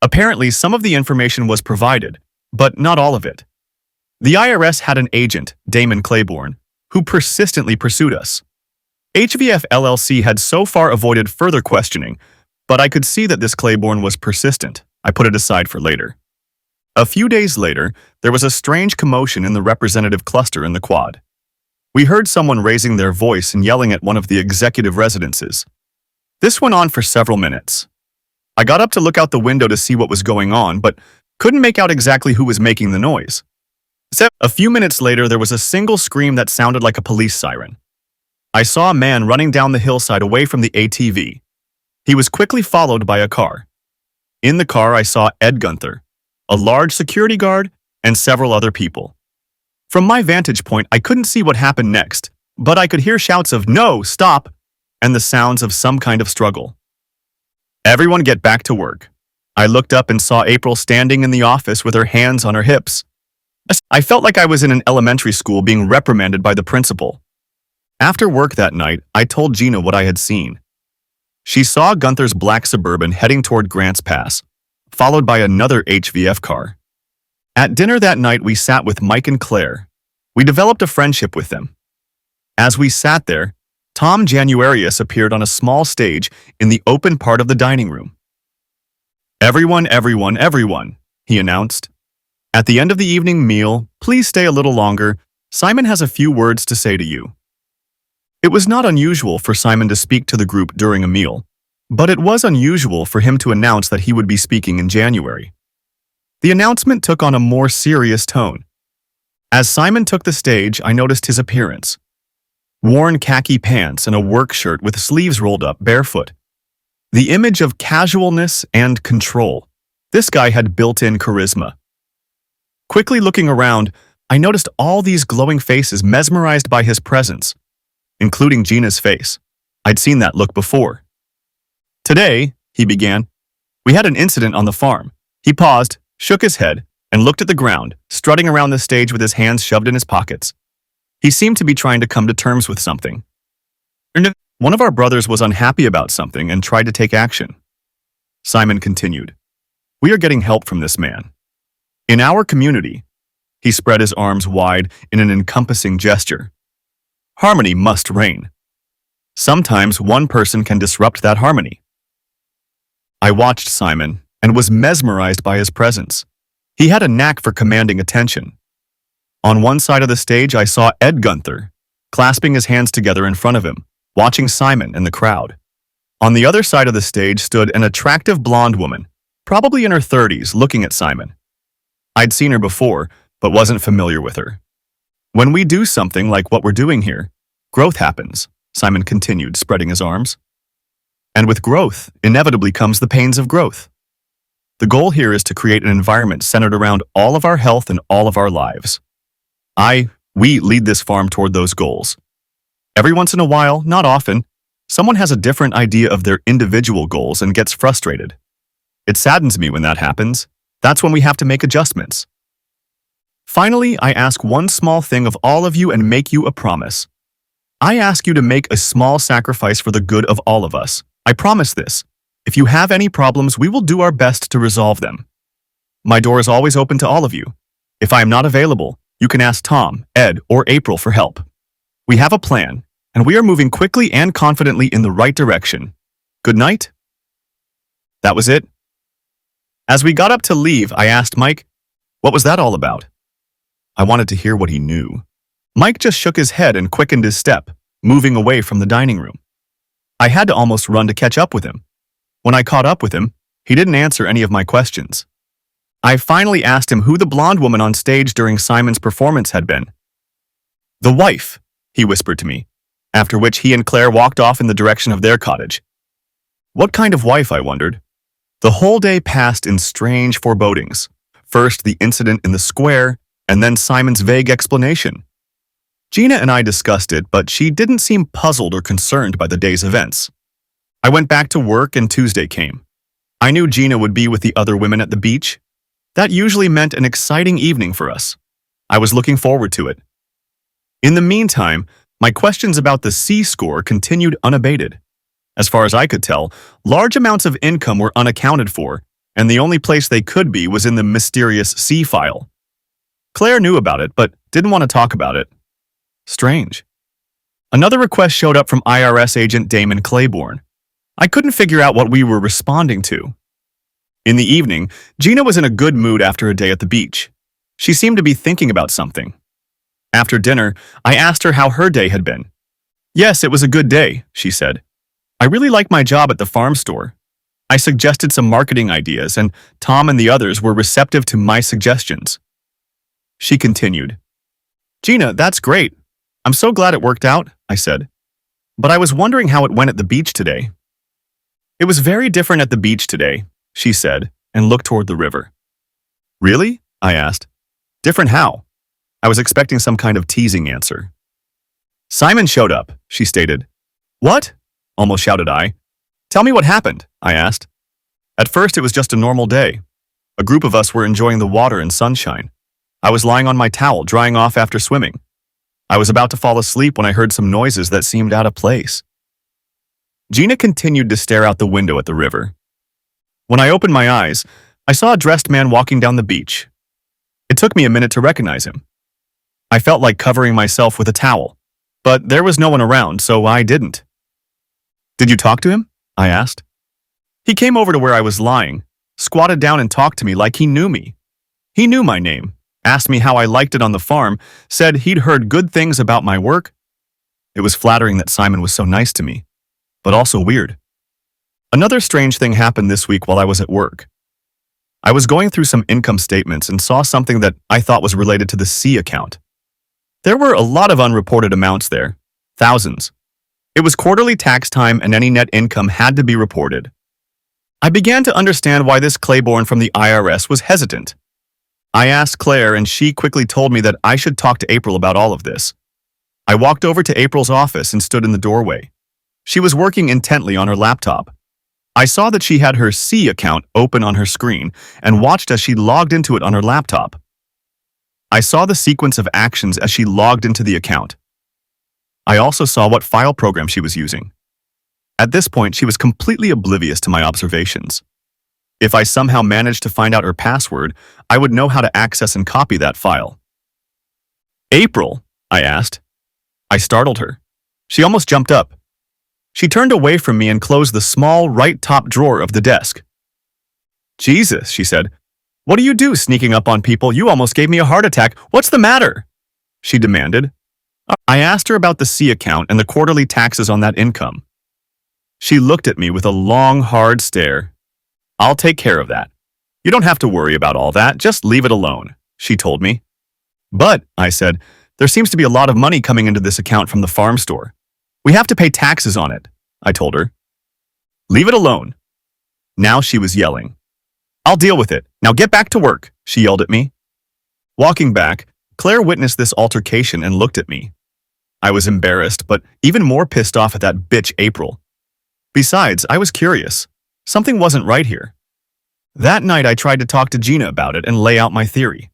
Apparently, some of the information was provided, but not all of it. The IRS had an agent, Damon Claiborne, who persistently pursued us. HVF LLC had so far avoided further questioning, but I could see that this Claiborne was persistent. I put it aside for later. A few days later, there was a strange commotion in the representative cluster in the quad. We heard someone raising their voice and yelling at one of the executive residences. This went on for several minutes. I got up to look out the window to see what was going on, but couldn't make out exactly who was making the noise. A few minutes later, there was a single scream that sounded like a police siren. I saw a man running down the hillside away from the ATV. He was quickly followed by a car. In the car, I saw Ed Gunther, a large security guard, and several other people. From my vantage point, I couldn't see what happened next, but I could hear shouts of "No, stop!" and the sounds of some kind of struggle. "Everyone get back to work." I looked up and saw April standing in the office with her hands on her hips. I felt like I was in an elementary school being reprimanded by the principal. After work that night, I told Gina what I had seen. She saw Gunther's black Suburban heading toward Grants Pass, followed by another HVF car. At dinner that night, we sat with Mike and Claire. We developed a friendship with them. As we sat there, Tom Januarius appeared on a small stage in the open part of the dining room. "Everyone, everyone, everyone," he announced. "At the end of the evening meal, please stay a little longer. Simon has a few words to say to you." It was not unusual for Simon to speak to the group during a meal, but it was unusual for him to announce that he would be speaking in January. The announcement took on a more serious tone. As Simon took the stage, I noticed his appearance. Worn khaki pants and a work shirt with sleeves rolled up, barefoot. The image of casualness and control. This guy had built-in charisma. Quickly looking around, I noticed all these glowing faces mesmerized by his presence, including Gina's face. I'd seen that look before. "Today," he began, "we had an incident on the farm." He paused, shook his head, and looked at the ground, strutting around the stage with his hands shoved in his pockets. He seemed to be trying to come to terms with something. One of our brothers was unhappy about something and tried to take action. Simon continued, "We are getting help from this man. In our community," he spread his arms wide in an encompassing gesture, "harmony must reign. Sometimes one person can disrupt that harmony." I watched Simon and was mesmerized by his presence. He had a knack for commanding attention. On one side of the stage, I saw Ed Gunther, clasping his hands together in front of him, watching Simon and the crowd. On the other side of the stage stood an attractive blonde woman, probably in her 30s, looking at Simon. I'd seen her before, but wasn't familiar with her. "When we do something like what we're doing here, growth happens," Simon continued, spreading his arms. "And with growth, inevitably comes the pains of growth. The goal here is to create an environment centered around all of our health and all of our lives. We lead this farm toward those goals. Every once in a while, not often, someone has a different idea of their individual goals and gets frustrated. It saddens me when that happens. That's when we have to make adjustments. Finally, I ask one small thing of all of you and make you a promise. I ask you to make a small sacrifice for the good of all of us. I promise this. If you have any problems, we will do our best to resolve them. My door is always open to all of you. If I am not available, you can ask Tom, Ed, or April for help. We have a plan, and we are moving quickly and confidently in the right direction. Good night? That was it. As we got up to leave, I asked Mike, what was that all about? I wanted to hear what he knew. Mike just shook his head and quickened his step, moving away from the dining room. I had to almost run to catch up with him. When I caught up with him, he didn't answer any of my questions. I finally asked him who the blonde woman on stage during Simon's performance had been. The wife, he whispered to me, after which he and Claire walked off in the direction of their cottage. What kind of wife, I wondered. The whole day passed in strange forebodings. First, the incident in the square, and then Simon's vague explanation. Gina and I discussed it, but she didn't seem puzzled or concerned by the day's events. I went back to work and Tuesday came. I knew Gina would be with the other women at the beach. That usually meant an exciting evening for us. I was looking forward to it. In the meantime, my questions about the C score continued unabated. As far as I could tell, large amounts of income were unaccounted for, and the only place they could be was in the mysterious C file. Claire knew about it, but didn't want to talk about it. Strange. Another request showed up from IRS agent Damon Claiborne. I couldn't figure out what we were responding to. In the evening, Gina was in a good mood after a day at the beach. She seemed to be thinking about something. After dinner, I asked her how her day had been. Yes, it was a good day, she said. I really like my job at the farm store. I suggested some marketing ideas, and Tom and the others were receptive to my suggestions. She continued. Gina, that's great. I'm so glad it worked out, I said. But I was wondering how it went at the beach today. It was very different at the beach today, she said, and looked toward the river. Really? I asked. Different how? I was expecting some kind of teasing answer. Simon showed up, she stated. What? Almost shouted I. Tell me what happened, I asked. At first it was just a normal day. A group of us were enjoying the water and sunshine. I was lying on my towel, drying off after swimming. I was about to fall asleep when I heard some noises that seemed out of place. Gina continued to stare out the window at the river. When I opened my eyes, I saw a dressed man walking down the beach. It took me a minute to recognize him. I felt like covering myself with a towel, but there was no one around, so I didn't. Did you talk to him? I asked. He came over to where I was lying, squatted down and talked to me like he knew me. He knew my name, asked me how I liked it on the farm, said he'd heard good things about my work. It was flattering that Simon was so nice to me, but also weird. Another strange thing happened this week while I was at work. I was going through some income statements and saw something that I thought was related to the C account. There were a lot of unreported amounts there, thousands. It was quarterly tax time and any net income had to be reported. I began to understand why this Claiborne from the IRS was hesitant. I asked Claire and she quickly told me that I should talk to April about all of this. I walked over to April's office and stood in the doorway. She was working intently on her laptop. I saw that she had her C account open on her screen and watched as she logged into it on her laptop. I saw the sequence of actions as she logged into the account. I also saw what file program she was using. At this point, she was completely oblivious to my observations. If I somehow managed to find out her password, I would know how to access and copy that file. April, I asked. I startled her. She almost jumped up. She turned away from me and closed the small right top drawer of the desk. Jesus, she said. What do you do sneaking up on people? You almost gave me a heart attack. What's the matter? She demanded. I asked her about the C account and the quarterly taxes on that income. She looked at me with a long, hard stare. I'll take care of that. You don't have to worry about all that. Just leave it alone, she told me. But, I said, there seems to be a lot of money coming into this account from the farm store. We have to pay taxes on it, I told her. Leave it alone. Now she was yelling. I'll deal with it. Now get back to work, she yelled at me. Walking back, Claire witnessed this altercation and looked at me. I was embarrassed, but even more pissed off at that bitch April. Besides, I was curious. Something wasn't right here. That night I tried to talk to Gina about it and lay out my theory.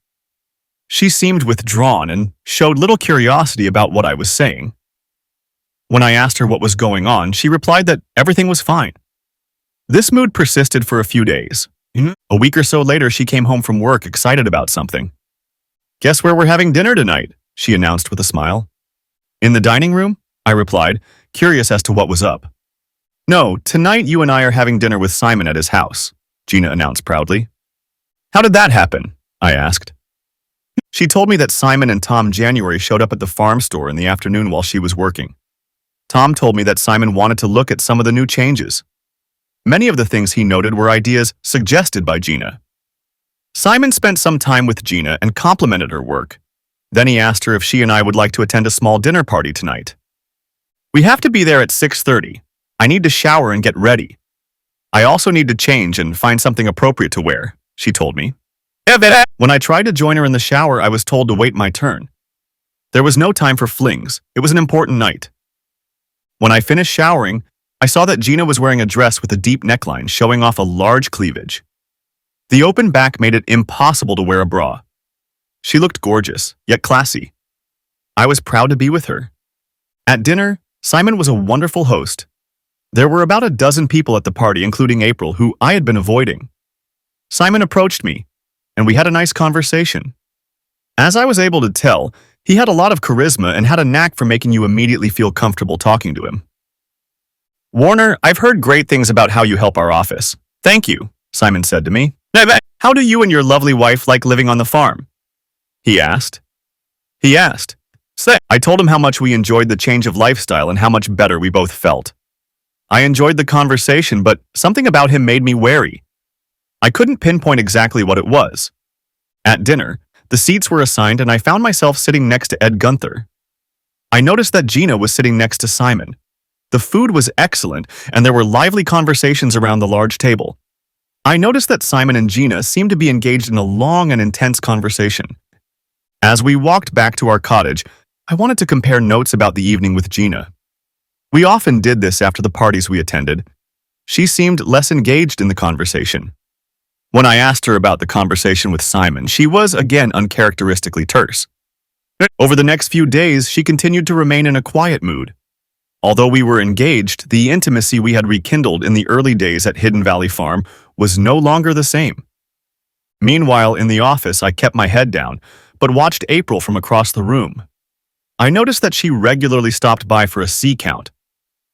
She seemed withdrawn and showed little curiosity about what I was saying. When I asked her what was going on, she replied that everything was fine. This mood persisted for a few days. A week or so later, she came home from work excited about something. "Guess where we're having dinner tonight?" she announced with a smile. "In the dining room?" I replied, curious as to what was up. "No, tonight you and I are having dinner with Simon at his house," Gina announced proudly. "How did that happen?" I asked. She told me that Simon and Tom January showed up at the farm store in the afternoon while she was working. Tom told me that Simon wanted to look at some of the new changes. Many of the things he noted were ideas suggested by Gina. Simon spent some time with Gina and complimented her work. Then he asked her if she and I would like to attend a small dinner party tonight. "We have to be there at 6:30. I need to shower and get ready. I also need to change and find something appropriate to wear," she told me. When I tried to join her in the shower, I was told to wait my turn. There was no time for flings. It was an important night. When I finished showering, I saw that Gina was wearing a dress with a deep neckline showing off a large cleavage. The open back made it impossible to wear a bra. She looked gorgeous, yet classy. I was proud to be with her. At dinner, Simon was a wonderful host. There were about a dozen people at the party, including April, who I had been avoiding. Simon approached me, and we had a nice conversation. As I was able to tell, he had a lot of charisma and had a knack for making you immediately feel comfortable talking to him. "Warner, I've heard great things about how you help our office." "Thank you," Simon said to me. "How do you and your lovely wife like living on the farm?" He asked. I told him how much we enjoyed the change of lifestyle and how much better we both felt. I enjoyed the conversation, but something about him made me wary. I couldn't pinpoint exactly what it was. At dinner, the seats were assigned and I found myself sitting next to Ed Gunther. I noticed that Gina was sitting next to Simon. The food was excellent, and there were lively conversations around the large table. I noticed that Simon and Gina seemed to be engaged in a long and intense conversation. As we walked back to our cottage, I wanted to compare notes about the evening with Gina. We often did this after the parties we attended. She seemed less engaged in the conversation. When I asked her about the conversation with Simon, she was again uncharacteristically terse. Over the next few days, she continued to remain in a quiet mood. Although we were engaged, the intimacy we had rekindled in the early days at Hidden Valley Farm was no longer the same. Meanwhile, in the office, I kept my head down, but watched April from across the room. I noticed that she regularly stopped by for a C count.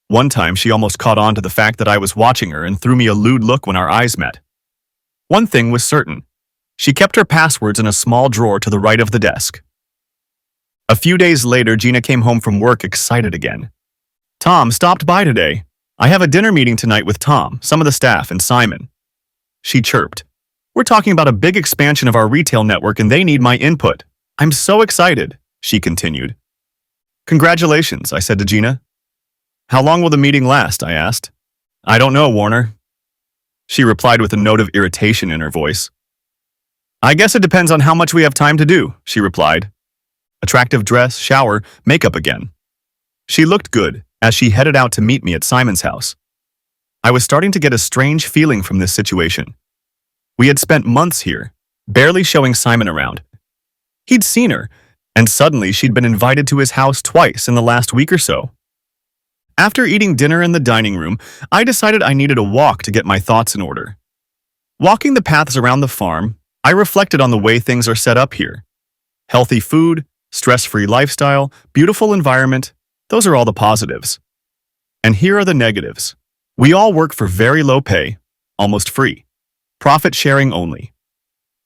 One time, she almost caught on to the fact that I was watching her and threw me a lewd look when our eyes met. One thing was certain. She kept her passwords in a small drawer to the right of the desk. A few days later, Gina came home from work excited again. "Tom stopped by today. I have a dinner meeting tonight with Tom, some of the staff, and Simon." She chirped. "We're talking about a big expansion of our retail network and they need my input. I'm so excited," she continued. "Congratulations," I said to Gina. "How long will the meeting last?" I asked. "I don't know, Warner." She replied with a note of irritation in her voice. "I guess it depends on how much we have time to do," she replied. Attractive dress, shower, makeup again. She looked good as she headed out to meet me at Simon's house. I was starting to get a strange feeling from this situation. We had spent months here, barely showing Simon around. He'd seen her, and suddenly she'd been invited to his house twice in the last week or so. After eating dinner in the dining room, I decided I needed a walk to get my thoughts in order. Walking the paths around the farm, I reflected on the way things are set up here. Healthy food, stress-free lifestyle, beautiful environment, those are all the positives. And here are the negatives. We all work for very low pay, almost free. Profit sharing only.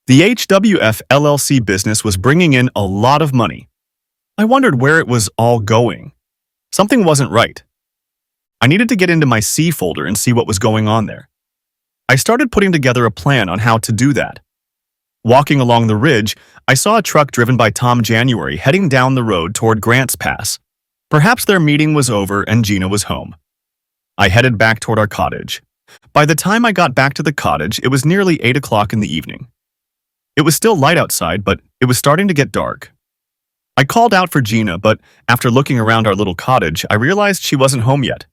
The HWF LLC business was bringing in a lot of money. I wondered where it was all going. Something wasn't right. I needed to get into my C folder and see what was going on there. I started putting together a plan on how to do that. Walking along the ridge, I saw a truck driven by Tom January heading down the road toward Grants Pass. Perhaps their meeting was over and Gina was home. I headed back toward our cottage. By the time I got back to the cottage, it was nearly 8 o'clock in the evening. It was still light outside, but it was starting to get dark. I called out for Gina, but after looking around our little cottage, I realized she wasn't home yet.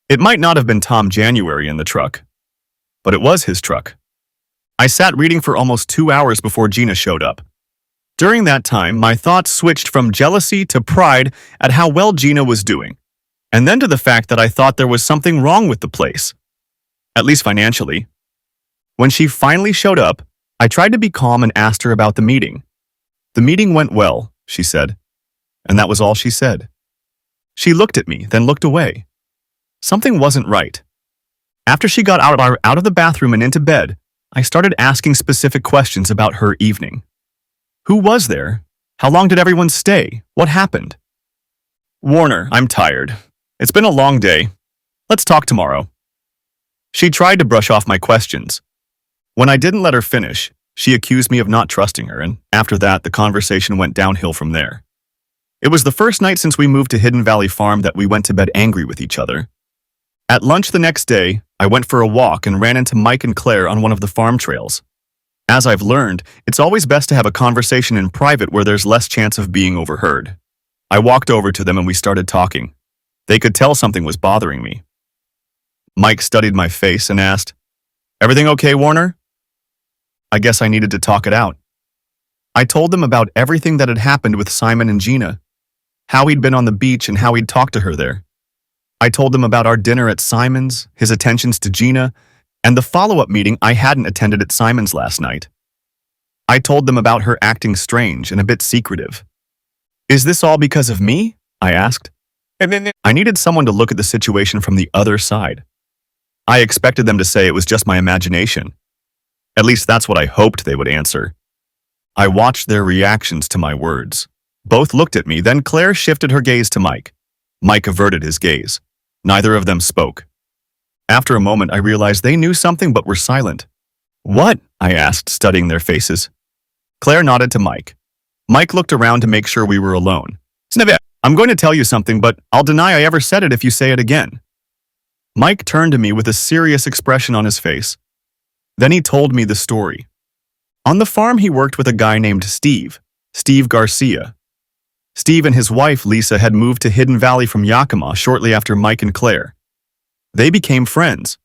It might not have been Tom January in the truck, but it was his truck. I sat reading for almost 2 hours before Gina showed up. During that time, my thoughts switched from jealousy to pride at how well Gina was doing, and then to the fact that I thought there was something wrong with the place, at least financially. When she finally showed up, I tried to be calm and asked her about the meeting. "The meeting went well," she said, and that was all she said. She looked at me, then looked away. Something wasn't right. After she got out of the bathroom and into bed, I started asking specific questions about her evening. Who was there? How long did everyone stay? What happened? "Warner, I'm tired. It's been a long day. Let's talk tomorrow." She tried to brush off my questions. When I didn't let her finish, she accused me of not trusting her, and after that, the conversation went downhill from there. It was the first night since we moved to Hidden Valley Farm that we went to bed angry with each other. At lunch the next day, I went for a walk and ran into Mike and Claire on one of the farm trails. As I've learned, it's always best to have a conversation in private where there's less chance of being overheard. I walked over to them and we started talking. They could tell something was bothering me. Mike studied my face and asked, "Everything okay, Warner?" I guess I needed to talk it out. I told them about everything that had happened with Simon and Gina, how he'd been on the beach and how he'd talked to her there. I told them about our dinner at Simon's, his attentions to Gina, and the follow-up meeting I hadn't attended at Simon's last night. I told them about her acting strange and a bit secretive. "Is this all because of me?" I asked. I needed someone to look at the situation from the other side. I expected them to say it was just my imagination. At least that's what I hoped they would answer. I watched their reactions to my words. Both looked at me, then Claire shifted her gaze to Mike. Mike averted his gaze. Neither of them spoke. After a moment, I realized they knew something but were silent. "What?" I asked, studying their faces. Claire nodded to Mike. Mike looked around to make sure we were alone. "I'm going to tell you something, but I'll deny I ever said it if you say it again." Mike turned to me with a serious expression on his face. Then he told me the story. On the farm, he worked with a guy named Steve Garcia. Steve and his wife, Lisa, had moved to Hidden Valley from Yakima shortly after Mike and Claire. They became friends.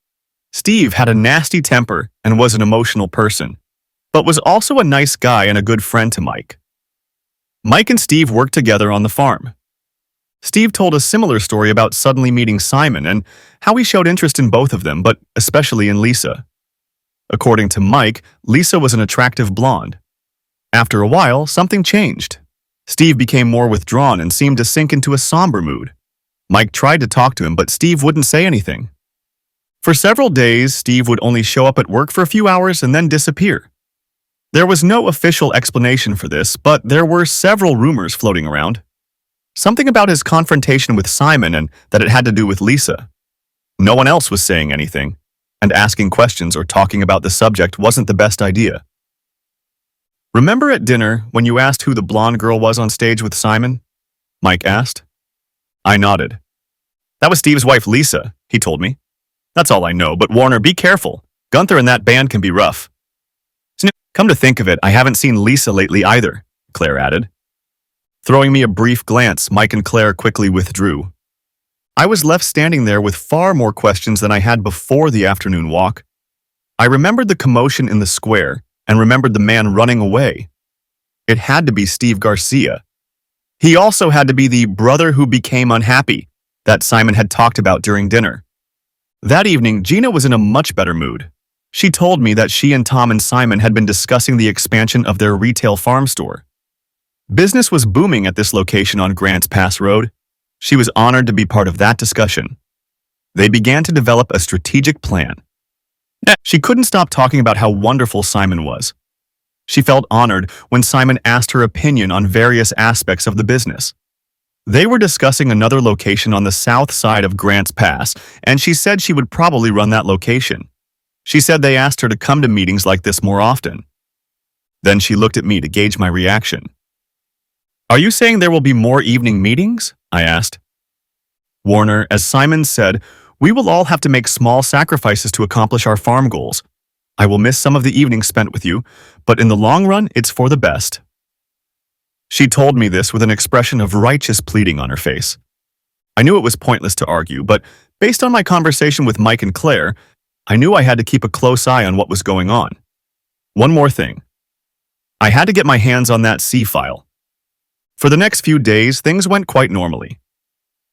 Steve had a nasty temper and was an emotional person, but was also a nice guy and a good friend to Mike. Mike and Steve worked together on the farm. Steve told a similar story about suddenly meeting Simon and how he showed interest in both of them, but especially in Lisa. According to Mike, Lisa was an attractive blonde. After a while, something changed. Steve became more withdrawn and seemed to sink into a somber mood. Mike tried to talk to him, but Steve wouldn't say anything. For several days, Steve would only show up at work for a few hours and then disappear. There was no official explanation for this, but there were several rumors floating around. Something about his confrontation with Simon and that it had to do with Lisa. No one else was saying anything, and asking questions or talking about the subject wasn't the best idea. "Remember at dinner when you asked who the blonde girl was on stage with Simon?" Mike asked. I nodded. "That was Steve's wife, Lisa," he told me. "That's all I know, but Warner, be careful. Gunther and that band can be rough." "Come to think of it, I haven't seen Lisa lately either," Claire added. Throwing me a brief glance, Mike and Claire quickly withdrew. I was left standing there with far more questions than I had before the afternoon walk. I remembered the commotion in the square and remembered the man running away. It had to be Steve Garcia. He also had to be the brother who became unhappy that Simon had talked about during dinner. That evening, Gina was in a much better mood. She told me that she and Tom and Simon had been discussing the expansion of their retail farm store. Business was booming at this location on Grants Pass Road. She was honored to be part of that discussion. They began to develop a strategic plan. She couldn't stop talking about how wonderful Simon was. She felt honored when Simon asked her opinion on various aspects of the business. They were discussing another location on the south side of Grants Pass, and she said she would probably run that location. She said they asked her to come to meetings like this more often. Then she looked at me to gauge my reaction. "Are you saying there will be more evening meetings?" I asked. "Warner, as Simon said, We will all have to make small sacrifices to accomplish our farm goals. I will miss some of the evenings spent with you, but in the long run, it's for the best." She told me this with an expression of righteous pleading on her face. I knew it was pointless to argue, but based on my conversation with Mike and Claire, I knew I had to keep a close eye on what was going on. One more thing. I had to get my hands on that C file. For the next few days, things went quite normally.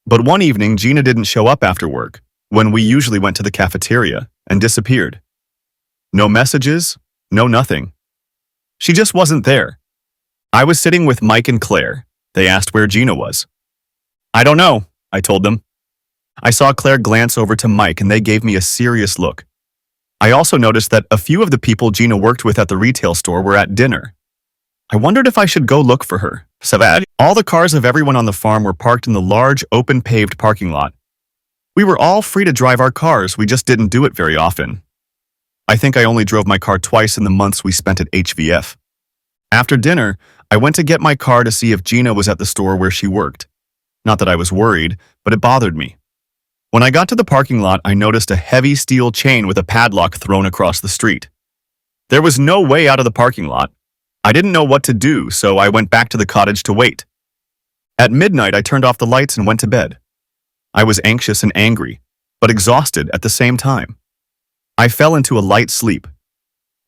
But one evening, Gina didn't show up after work, when we usually went to the cafeteria, and disappeared. No messages, no nothing. She just wasn't there. I was sitting with Mike and Claire. They asked where Gina was. "I don't know," I told them. I saw Claire glance over to Mike and they gave me a serious look. I also noticed that a few of the people Gina worked with at the retail store were at dinner. I wondered if I should go look for her. All the cars of everyone on the farm were parked in the large, open paved parking lot. We were all free to drive our cars, we just didn't do it very often. I think I only drove my car twice in the months we spent at HVF. After dinner, I went to get my car to see if Gina was at the store where she worked. Not that I was worried, but it bothered me. When I got to the parking lot, I noticed a heavy steel chain with a padlock thrown across the street. There was no way out of the parking lot. I didn't know what to do, so I went back to the cottage to wait. At midnight, I turned off the lights and went to bed. I was anxious and angry, but exhausted at the same time. I fell into a light sleep.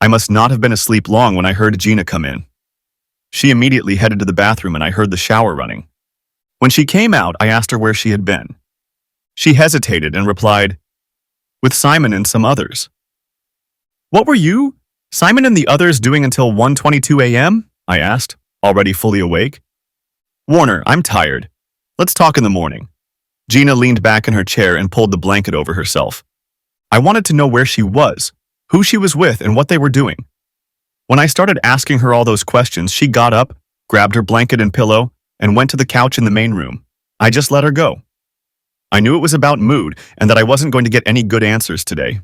I must not have been asleep long when I heard Gina come in. She immediately headed to the bathroom and I heard the shower running. When she came out, I asked her where she had been. She hesitated and replied, "With Simon and some others." "What were you, Simon and the others doing until 1:22 a.m.? I asked, already fully awake. "Warner, I'm tired. Let's talk in the morning." Gina leaned back in her chair and pulled the blanket over herself. I wanted to know where she was, who she was with, and what they were doing. When I started asking her all those questions, she got up, grabbed her blanket and pillow, and went to the couch in the main room. I just let her go. I knew it was about mood and that I wasn't going to get any good answers today.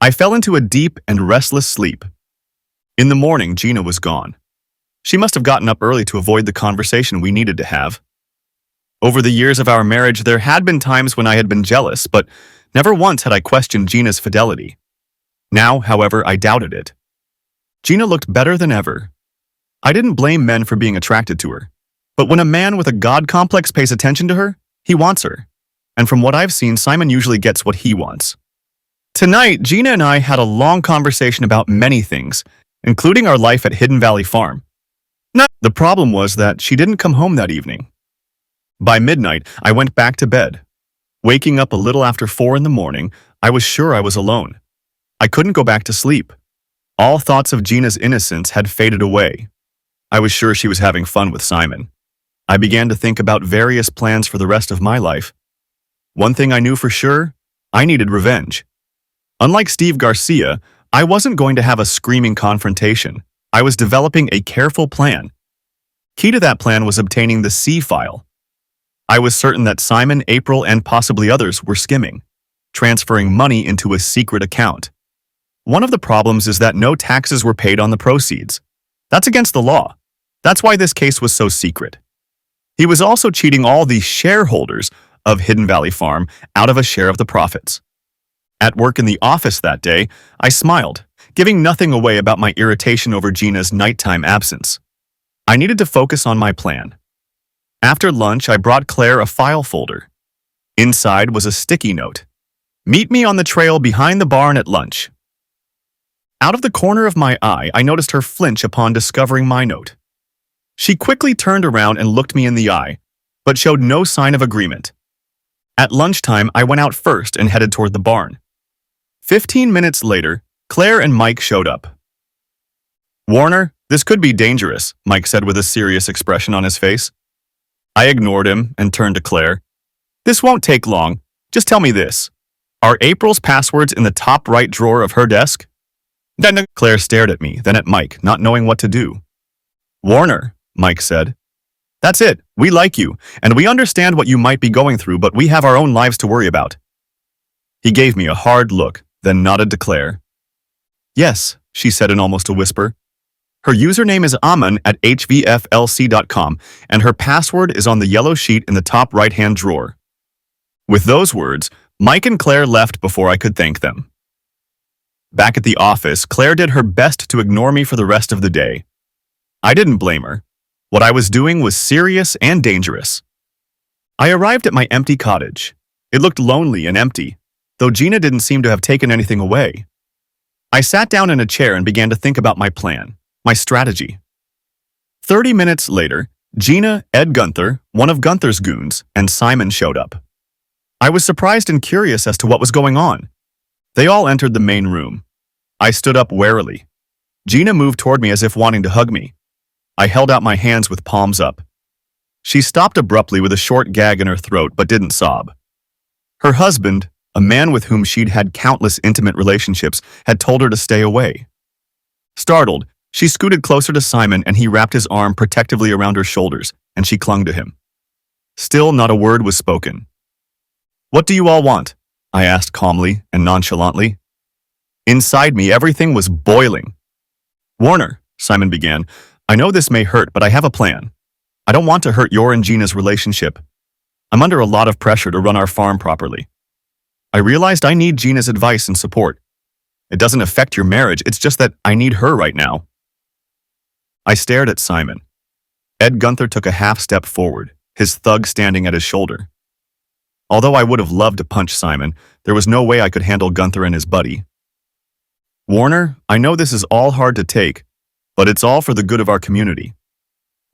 I fell into a deep and restless sleep. In the morning, Gina was gone. She must have gotten up early to avoid the conversation we needed to have. Over the years of our marriage, there had been times when I had been jealous, but never once had I questioned Gina's fidelity. Now, however, I doubted it. Gina looked better than ever. I didn't blame men for being attracted to her, but when a man with a God complex pays attention to her, he wants her. And from what I've seen, Simon usually gets what he wants. Tonight, Gina and I had a long conversation about many things, including our life at Hidden Valley Farm. The problem was that she didn't come home that evening. By midnight, I went back to bed. Waking up a little after 4 in the morning, I was sure I was alone. I couldn't go back to sleep. All thoughts of Gina's innocence had faded away. I was sure she was having fun with Simon. I began to think about various plans for the rest of my life. One thing I knew for sure, I needed revenge. Unlike Steve Garcia, I wasn't going to have a screaming confrontation. I was developing a careful plan. Key to that plan was obtaining the C file. I was certain that Simon, April, and possibly others were skimming, transferring money into a secret account. One of the problems is that no taxes were paid on the proceeds. That's against the law. That's why this case was so secret. He was also cheating all the shareholders of Hidden Valley Farm out of a share of the profits. At work in the office that day, I smiled, giving nothing away about my irritation over Gina's nighttime absence. I needed to focus on my plan. After lunch, I brought Claire a file folder. Inside was a sticky note. "Meet me on the trail behind the barn at lunch." Out of the corner of my eye, I noticed her flinch upon discovering my note. She quickly turned around and looked me in the eye, but showed no sign of agreement. At lunchtime, I went out first and headed toward the barn. 15 minutes later, Claire and Mike showed up. "Warner, this could be dangerous," Mike said with a serious expression on his face. I ignored him and turned to Claire. "This won't take long. Just tell me this. Are April's passwords in the top right drawer of her desk?" Claire stared at me, then at Mike, not knowing what to do. "Warner," Mike said. "That's it. We like you, and we understand what you might be going through, but we have our own lives to worry about." He gave me a hard look, then nodded to Claire. "Yes," she said in almost a whisper. "Her username is aman@hvflc.com, and her password is on the yellow sheet in the top right-hand drawer." With those words, Mike and Claire left before I could thank them. Back at the office, Claire did her best to ignore me for the rest of the day. I didn't blame her. What I was doing was serious and dangerous. I arrived at my empty cottage. It looked lonely and empty, though Gina didn't seem to have taken anything away. I sat down in a chair and began to think about my plan, my strategy. 30 minutes later, Gina, Ed Gunther, one of Gunther's goons, and Simon showed up. I was surprised and curious as to what was going on. They all entered the main room. I stood up warily. Gina moved toward me as if wanting to hug me. I held out my hands with palms up. She stopped abruptly with a short gag in her throat but didn't sob. Her husband, a man with whom she'd had countless intimate relationships, had told her to stay away. Startled, she scooted closer to Simon and he wrapped his arm protectively around her shoulders, and she clung to him. Still not a word was spoken. "What do you all want?" I asked calmly and nonchalantly. Inside me, everything was boiling. "Warner," Simon began, "I know this may hurt, but I have a plan. I don't want to hurt your and Gina's relationship. I'm under a lot of pressure to run our farm properly. I realized I need Gina's advice and support. It doesn't affect your marriage, it's just that I need her right now." I stared at Simon. Ed Gunther took a half step forward, his thug standing at his shoulder. Although I would have loved to punch Simon, there was no way I could handle Gunther and his buddy. "Warner, I know this is all hard to take, but it's all for the good of our community.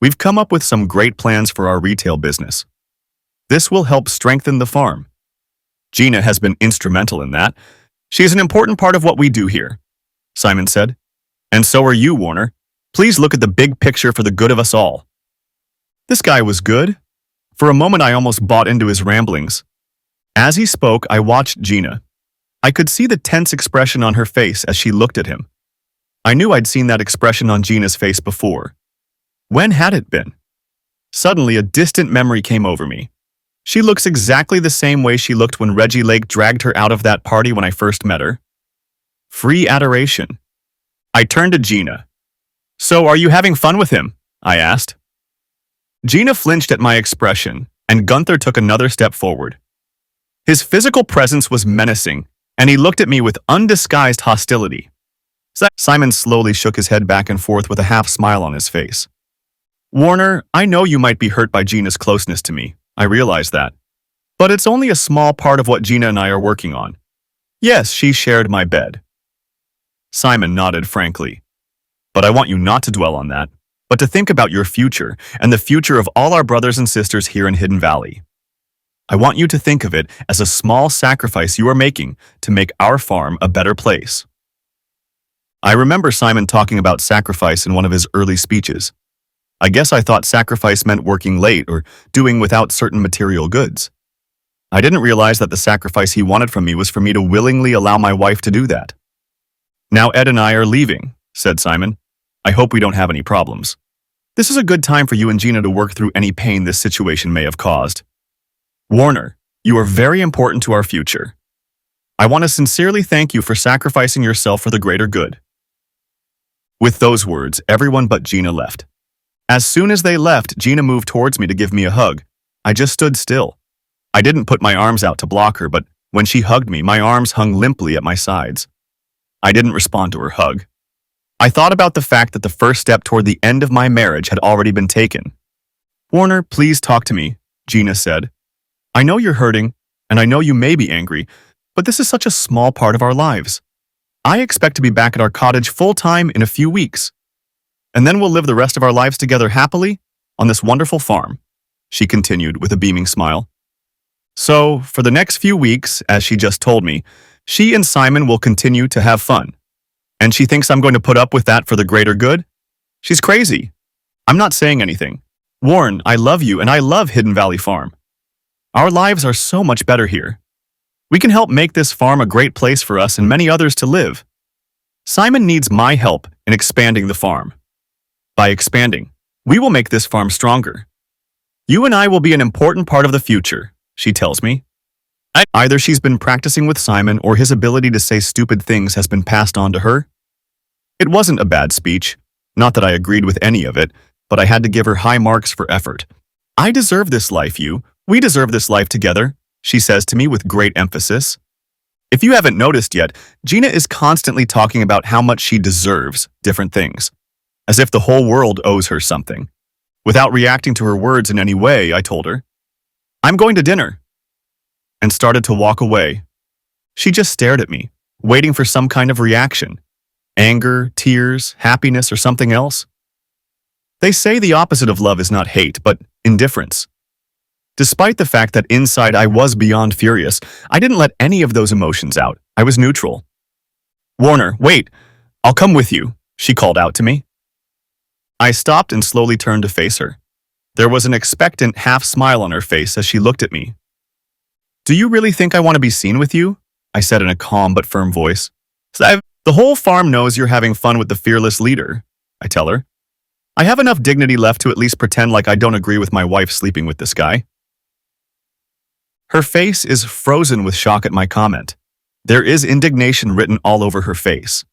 We've come up with some great plans for our retail business. This will help strengthen the farm. Gina has been instrumental in that. She is an important part of what we do here," Simon said. "And so are you, Warner. Please look at the big picture for the good of us all." This guy was good. For a moment, I almost bought into his ramblings. As he spoke, I watched Gina. I could see the tense expression on her face as she looked at him. I knew I'd seen that expression on Gina's face before. When had it been? Suddenly, a distant memory came over me. She looks exactly the same way she looked when Reggie Lake dragged her out of that party when I first met her. Free adoration. I turned to Gina. "So, are you having fun with him?" I asked. Gina flinched at my expression, and Gunther took another step forward. His physical presence was menacing, and he looked at me with undisguised hostility. Simon slowly shook his head back and forth with a half smile on his face. "Warner, I know you might be hurt by Gina's closeness to me. I realize that. But it's only a small part of what Gina and I are working on. Yes, she shared my bed." Simon nodded frankly. "But I want you not to dwell on that, but to think about your future and the future of all our brothers and sisters here in Hidden Valley. I want you to think of it as a small sacrifice you are making to make our farm a better place." I remember Simon talking about sacrifice in one of his early speeches. I guess I thought sacrifice meant working late or doing without certain material goods. I didn't realize that the sacrifice he wanted from me was for me to willingly allow my wife to do that. "Now Ed and I are leaving," said Simon. "I hope we don't have any problems. This is a good time for you and Gina to work through any pain this situation may have caused. Warner, you are very important to our future. I want to sincerely thank you for sacrificing yourself for the greater good." With those words, everyone but Gina left. As soon as they left, Gina moved towards me to give me a hug. I just stood still. I didn't put my arms out to block her, but when she hugged me, my arms hung limply at my sides. I didn't respond to her hug. I thought about the fact that the first step toward the end of my marriage had already been taken. "Warner, please talk to me," Gina said. "I know you're hurting, and I know you may be angry, but this is such a small part of our lives. I expect to be back at our cottage full-time in a few weeks. And then we'll live the rest of our lives together happily on this wonderful farm," she continued with a beaming smile. "So, for the next few weeks, as she just told me, she and Simon will continue to have fun. And she thinks I'm going to put up with that for the greater good? She's crazy. I'm not saying anything. Warren, I love you and I love Hidden Valley Farm. Our lives are so much better here. We can help make this farm a great place for us and many others to live. Simon needs my help in expanding the farm. By expanding, we will make this farm stronger. You and I will be an important part of the future," she tells me. Either she's been practicing with Simon or his ability to say stupid things has been passed on to her. It wasn't a bad speech. Not that I agreed with any of it, but I had to give her high marks for effort. "I deserve this life, we deserve this life together," she says to me with great emphasis. If you haven't noticed yet, Gina is constantly talking about how much she deserves different things, as if the whole world owes her something. Without reacting to her words in any way, I told her, "I'm going to dinner," and started to walk away. She just stared at me, waiting for some kind of reaction. Anger, tears, happiness, or something else. They say the opposite of love is not hate, but indifference. Despite the fact that inside I was beyond furious, I didn't let any of those emotions out. I was neutral. "Warner, wait, I'll come with you," she called out to me. I stopped and slowly turned to face her. There was an expectant half smile on her face as she looked at me. "Do you really think I want to be seen with you?" I said in a calm but firm voice. "The whole farm knows you're having fun with the fearless leader," I tell her. "I have enough dignity left to at least pretend like I don't agree with my wife sleeping with this guy." Her face is frozen with shock at my comment. There is indignation written all over her face.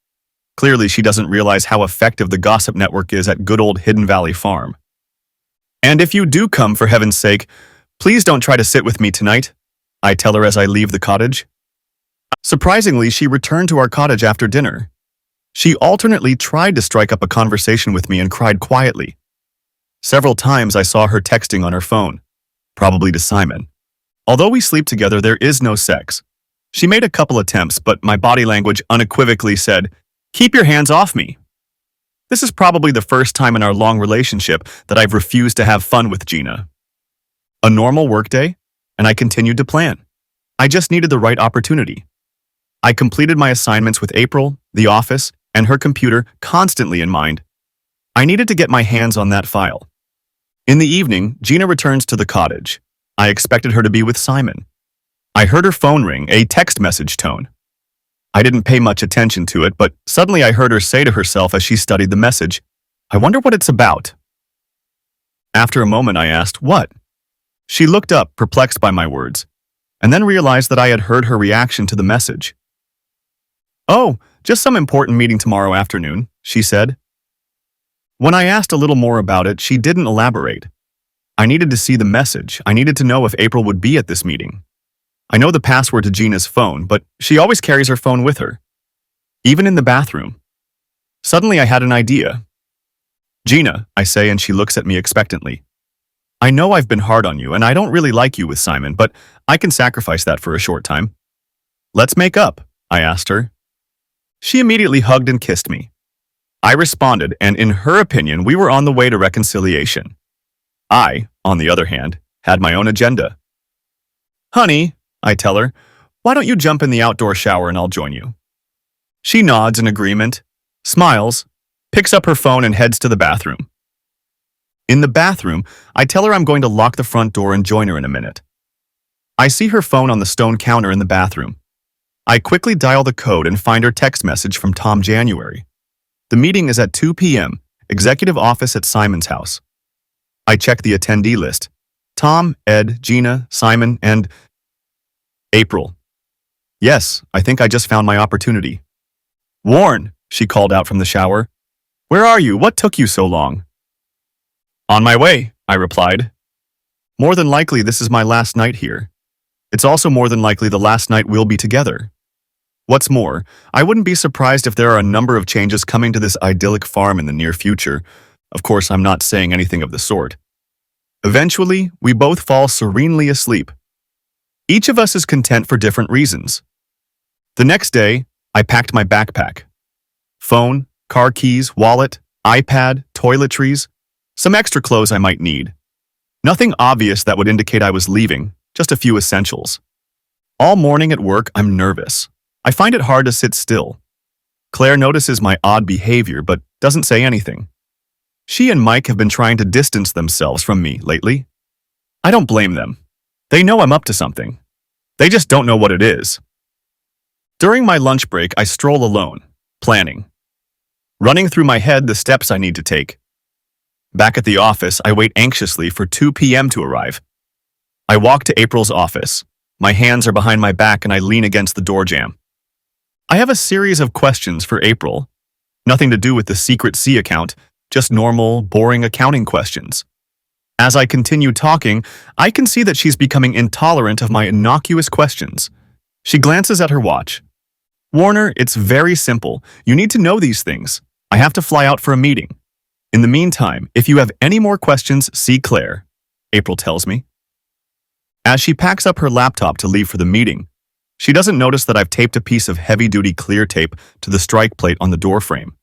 Clearly, she doesn't realize how effective the gossip network is at good old Hidden Valley Farm. "And if you do come, for heaven's sake, please don't try to sit with me tonight," I tell her as I leave the cottage. Surprisingly, she returned to our cottage after dinner. She alternately tried to strike up a conversation with me and cried quietly. Several times I saw her texting on her phone, probably to Simon. Although we sleep together, there is no sex. She made a couple attempts, but my body language unequivocally said, "Keep your hands off me." This is probably the first time in our long relationship that I've refused to have fun with Gina. A normal workday, and I continued to plan. I just needed the right opportunity. I completed my assignments with April, the office, and her computer constantly in mind. I needed to get my hands on that file. In the evening, Gina returns to the cottage. I expected her to be with Simon. I heard her phone ring, a text message tone. I didn't pay much attention to it, but suddenly I heard her say to herself as she studied the message, "I wonder what it's about." After a moment, I asked, "What?" She looked up, perplexed by my words, and then realized that I had heard her reaction to the message. "Oh, just some important meeting tomorrow afternoon," she said. When I asked a little more about it, she didn't elaborate. I needed to see the message. I needed to know if April would be at this meeting. I know the password to Gina's phone, but she always carries her phone with her, even in the bathroom. Suddenly I had an idea. "Gina," I say, and she looks at me expectantly. "I know I've been hard on you, and I don't really like you with Simon, but I can sacrifice that for a short time. Let's make up," I asked her. She immediately hugged and kissed me. I responded, and in her opinion, we were on the way to reconciliation. I, on the other hand, had my own agenda. "Honey," I tell her, "why don't you jump in the outdoor shower and I'll join you?" She nods in agreement, smiles, picks up her phone and heads to the bathroom. In the bathroom, I tell her I'm going to lock the front door and join her in a minute. I see her phone on the stone counter in the bathroom. I quickly dial the code and find her text message from Tom January. The meeting is at 2 p.m., executive office at Simon's house. I check the attendee list. Tom, Ed, Gina, Simon, and April. Yes, I think I just found my opportunity. "Warren," she called out from the shower. "Where are you? What took you so long?" "On my way," I replied. "More than likely this is my last night here. It's also more than likely the last night we'll be together. What's more, I wouldn't be surprised if there are a number of changes coming to this idyllic farm in the near future. Of course, I'm not saying anything of the sort. Eventually, we both fall serenely asleep. Each of us is content for different reasons. The next day, I packed my backpack. Phone, car keys, wallet, iPad, toiletries, some extra clothes I might need. Nothing obvious that would indicate I was leaving, just a few essentials. All morning at work, I'm nervous. I find it hard to sit still. Claire notices my odd behavior but doesn't say anything. She and Mike have been trying to distance themselves from me lately. I don't blame them. They know I'm up to something. They just don't know what it is. During my lunch break, I stroll alone, planning. Running through my head the steps I need to take. Back at the office, I wait anxiously for 2 p.m. to arrive. I walk to April's office. My hands are behind my back and I lean against the door jamb. I have a series of questions for April. Nothing to do with the secret C account, just normal, boring accounting questions. As I continue talking, I can see that she's becoming intolerant of my innocuous questions. She glances at her watch. Warner, it's very simple. You need to know these things. I have to fly out for a meeting. In the meantime, if you have any more questions, see Claire, April tells me. As she packs up her laptop to leave for the meeting, she doesn't notice that I've taped a piece of heavy-duty clear tape to the strike plate on the door frame.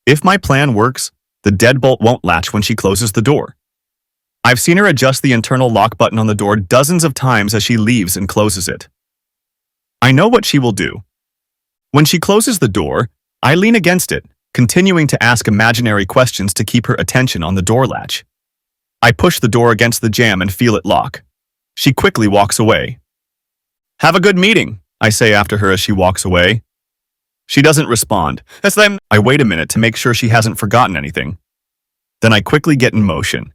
If my plan works, the deadbolt won't latch when she closes the door. I've seen her adjust the internal lock button on the door dozens of times as she leaves and closes it. I know what she will do. When she closes the door, I lean against it, continuing to ask imaginary questions to keep her attention on the door latch. I push the door against the jamb and feel it lock. She quickly walks away. Have a good meeting, I say after her as she walks away. She doesn't respond. I wait a minute to make sure she hasn't forgotten anything. Then I quickly get in motion.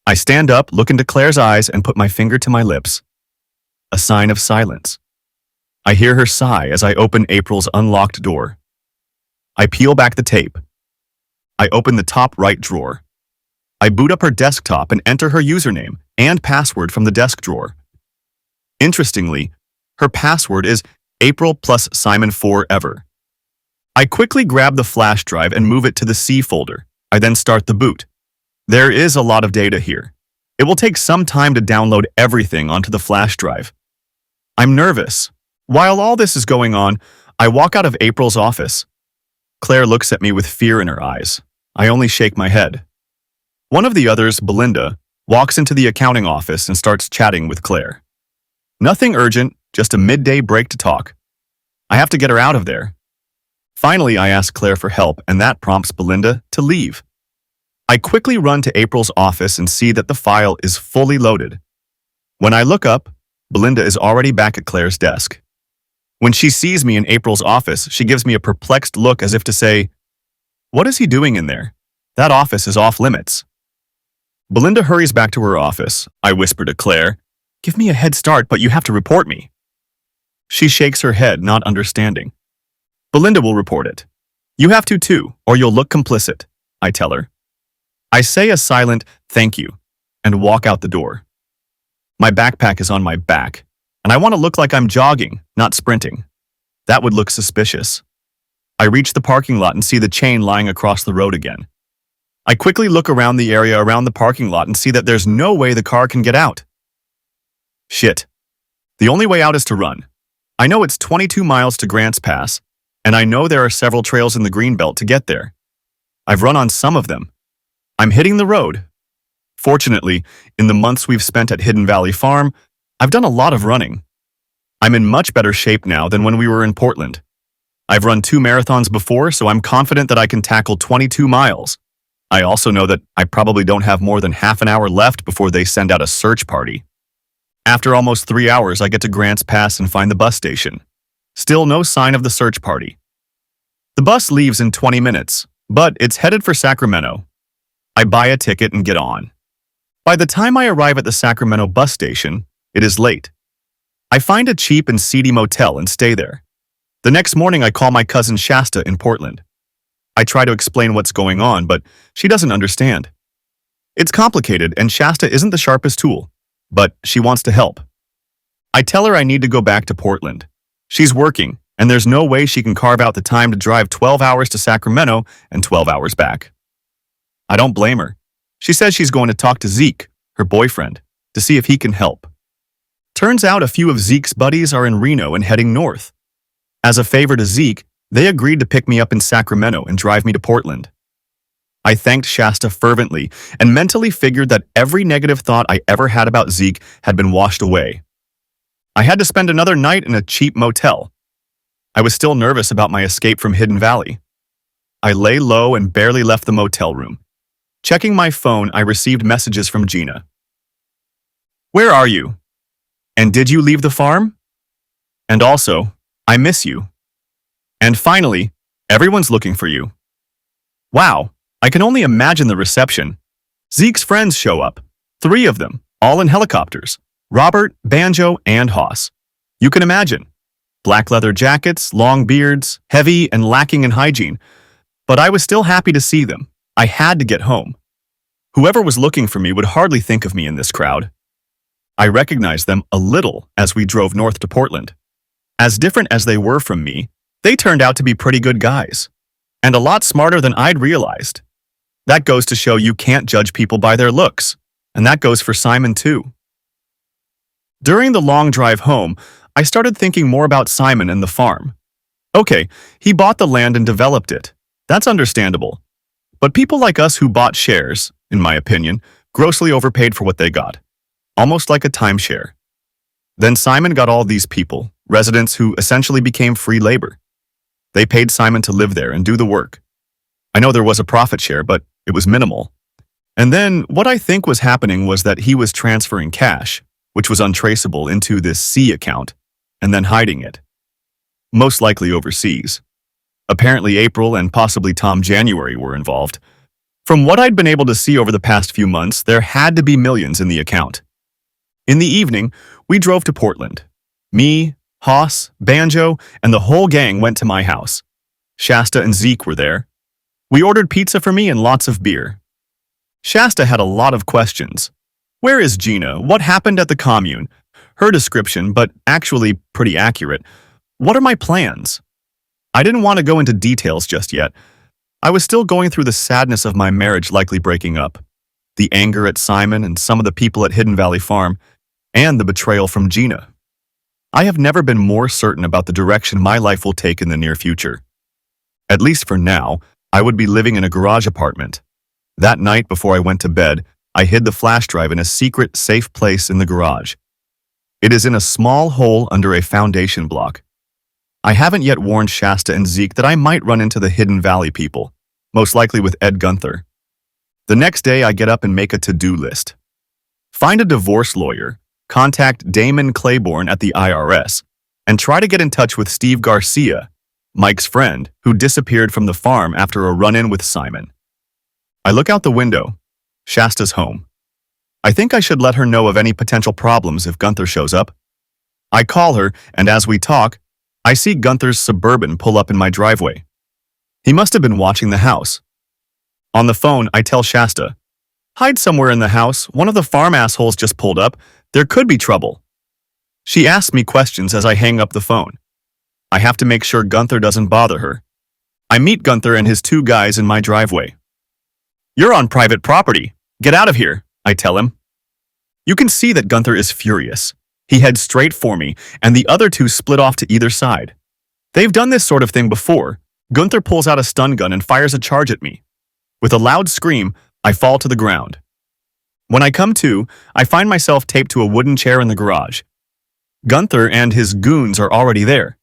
I stand up, look into Claire's eyes, and put my finger to my lips. A sign of silence. I hear her sigh as I open April's unlocked door. I peel back the tape. I open the top right drawer. I boot up her desktop and enter her username and password from the desk drawer. Interestingly, her password is April plus Simon forever. I quickly grab the flash drive and move it to the C folder. I then start the boot. There is a lot of data here. It will take some time to download everything onto the flash drive. I'm nervous. While all this is going on, I walk out of April's office. Claire looks at me with fear in her eyes. I only shake my head. One of the others, Belinda, walks into the accounting office and starts chatting with Claire. Nothing urgent, just a midday break to talk. I have to get her out of there. Finally, I ask Claire for help, and that prompts Belinda to leave. I quickly run to April's office and see that the file is fully loaded. When I look up, Belinda is already back at Claire's desk. When she sees me in April's office, she gives me a perplexed look as if to say, "What is he doing in there? That office is off limits." Belinda hurries back to her office. I whisper to Claire, "Give me a head start, but you have to report me." She shakes her head, not understanding. "Belinda will report it. You have to too, or you'll look complicit," I tell her. I say a silent "thank you" and walk out the door. My backpack is on my back, and I want to look like I'm jogging, not sprinting. That would look suspicious. I reach the parking lot and see the chain lying across the road again. I quickly look around the area around the parking lot and see that there's no way the car can get out. Shit. The only way out is to run. I know it's 22 miles to Grants Pass, and I know there are several trails in the Greenbelt to get there. I've run on some of them. I'm hitting the road. Fortunately, in the months we've spent at Hidden Valley Farm, I've done a lot of running. I'm in much better shape now than when we were in Portland. I've run 2 marathons before, so I'm confident that I can tackle 22 miles. I also know that I probably don't have more than half an hour left before they send out a search party. After almost 3 hours, I get to Grants Pass and find the bus station. Still no sign of the search party. The bus leaves in 20 minutes, but it's headed for Sacramento. I buy a ticket and get on. By the time I arrive at the Sacramento bus station, it is late. I find a cheap and seedy motel and stay there. The next morning, I call my cousin Shasta in Portland. I try to explain what's going on, but she doesn't understand. It's complicated, and Shasta isn't the sharpest tool, but she wants to help. I tell her I need to go back to Portland. She's working, and there's no way she can carve out the time to drive 12 hours to Sacramento and 12 hours back. I don't blame her. She says she's going to talk to Zeke, her boyfriend, to see if he can help. Turns out a few of Zeke's buddies are in Reno and heading north. As a favor to Zeke, they agreed to pick me up in Sacramento and drive me to Portland. I thanked Shasta fervently and mentally figured that every negative thought I ever had about Zeke had been washed away. I had to spend another night in a cheap motel. I was still nervous about my escape from Hidden Valley. I lay low and barely left the motel room. Checking my phone, I received messages from Gina. "Where are you? And did you leave the farm? And also, I miss you. And finally, everyone's looking for you." Wow, I can only imagine the reception. Zeke's friends show up, 3 of them, all in helicopters. Robert, Banjo, and Hoss. You can imagine. Black leather jackets, long beards, heavy and lacking in hygiene. But I was still happy to see them. I had to get home. Whoever was looking for me would hardly think of me in this crowd. I recognized them a little as we drove north to Portland. As different as they were from me, they turned out to be pretty good guys, and a lot smarter than I'd realized. That goes to show you can't judge people by their looks, and that goes for Simon too. During the long drive home, I started thinking more about Simon and the farm. Okay, he bought the land and developed it. That's understandable. But people like us who bought shares, in my opinion, grossly overpaid for what they got. Almost like a timeshare. Then Simon got all these people, residents who essentially became free labor. They paid Simon to live there and do the work. I know there was a profit share, but it was minimal. And then what I think was happening was that he was transferring cash, which was untraceable, into this C account, and then hiding it. Most likely overseas. Apparently April and possibly Tom January were involved. From what I'd been able to see over the past few months, there had to be millions in the account. In the evening, we drove to Portland. Me, Haas, Banjo, and the whole gang went to my house. Shasta and Zeke were there. We ordered pizza for me and lots of beer. Shasta had a lot of questions. Where is Gina? What happened at the commune? Her description, but actually pretty accurate. What are my plans? I didn't want to go into details just yet. I was still going through the sadness of my marriage likely breaking up, the anger at Simon and some of the people at Hidden Valley Farm, and the betrayal from Gina. I have never been more certain about the direction my life will take in the near future. At least for now, I would be living in a garage apartment. That night before I went to bed, I hid the flash drive in a secret, safe place in the garage. It is in a small hole under a foundation block. I haven't yet warned Shasta and Zeke that I might run into the Hidden Valley people, most likely with Ed Gunther. The next day, I get up and make a to-do list. Find a divorce lawyer, contact Damon Claiborne at the IRS, and try to get in touch with Steve Garcia, Mike's friend, who disappeared from the farm after a run-in with Simon. I look out the window. Shasta's home. I think I should let her know of any potential problems if Gunther shows up. I call her, and as we talk, I see Gunther's Suburban pull up in my driveway. He must have been watching the house. On the phone, I tell Shasta, "Hide somewhere in the house. One of the farm assholes just pulled up. There could be trouble." She asks me questions as I hang up the phone. I have to make sure Gunther doesn't bother her. I meet Gunther and his two guys in my driveway. "You're on private property. Get out of here," I tell him. You can see that Gunther is furious. He heads straight for me, and the other two split off to either side. They've done this sort of thing before. Gunther pulls out a stun gun and fires a charge at me. With a loud scream, I fall to the ground. When I come to, I find myself taped to a wooden chair in the garage. Gunther and his goons are already there.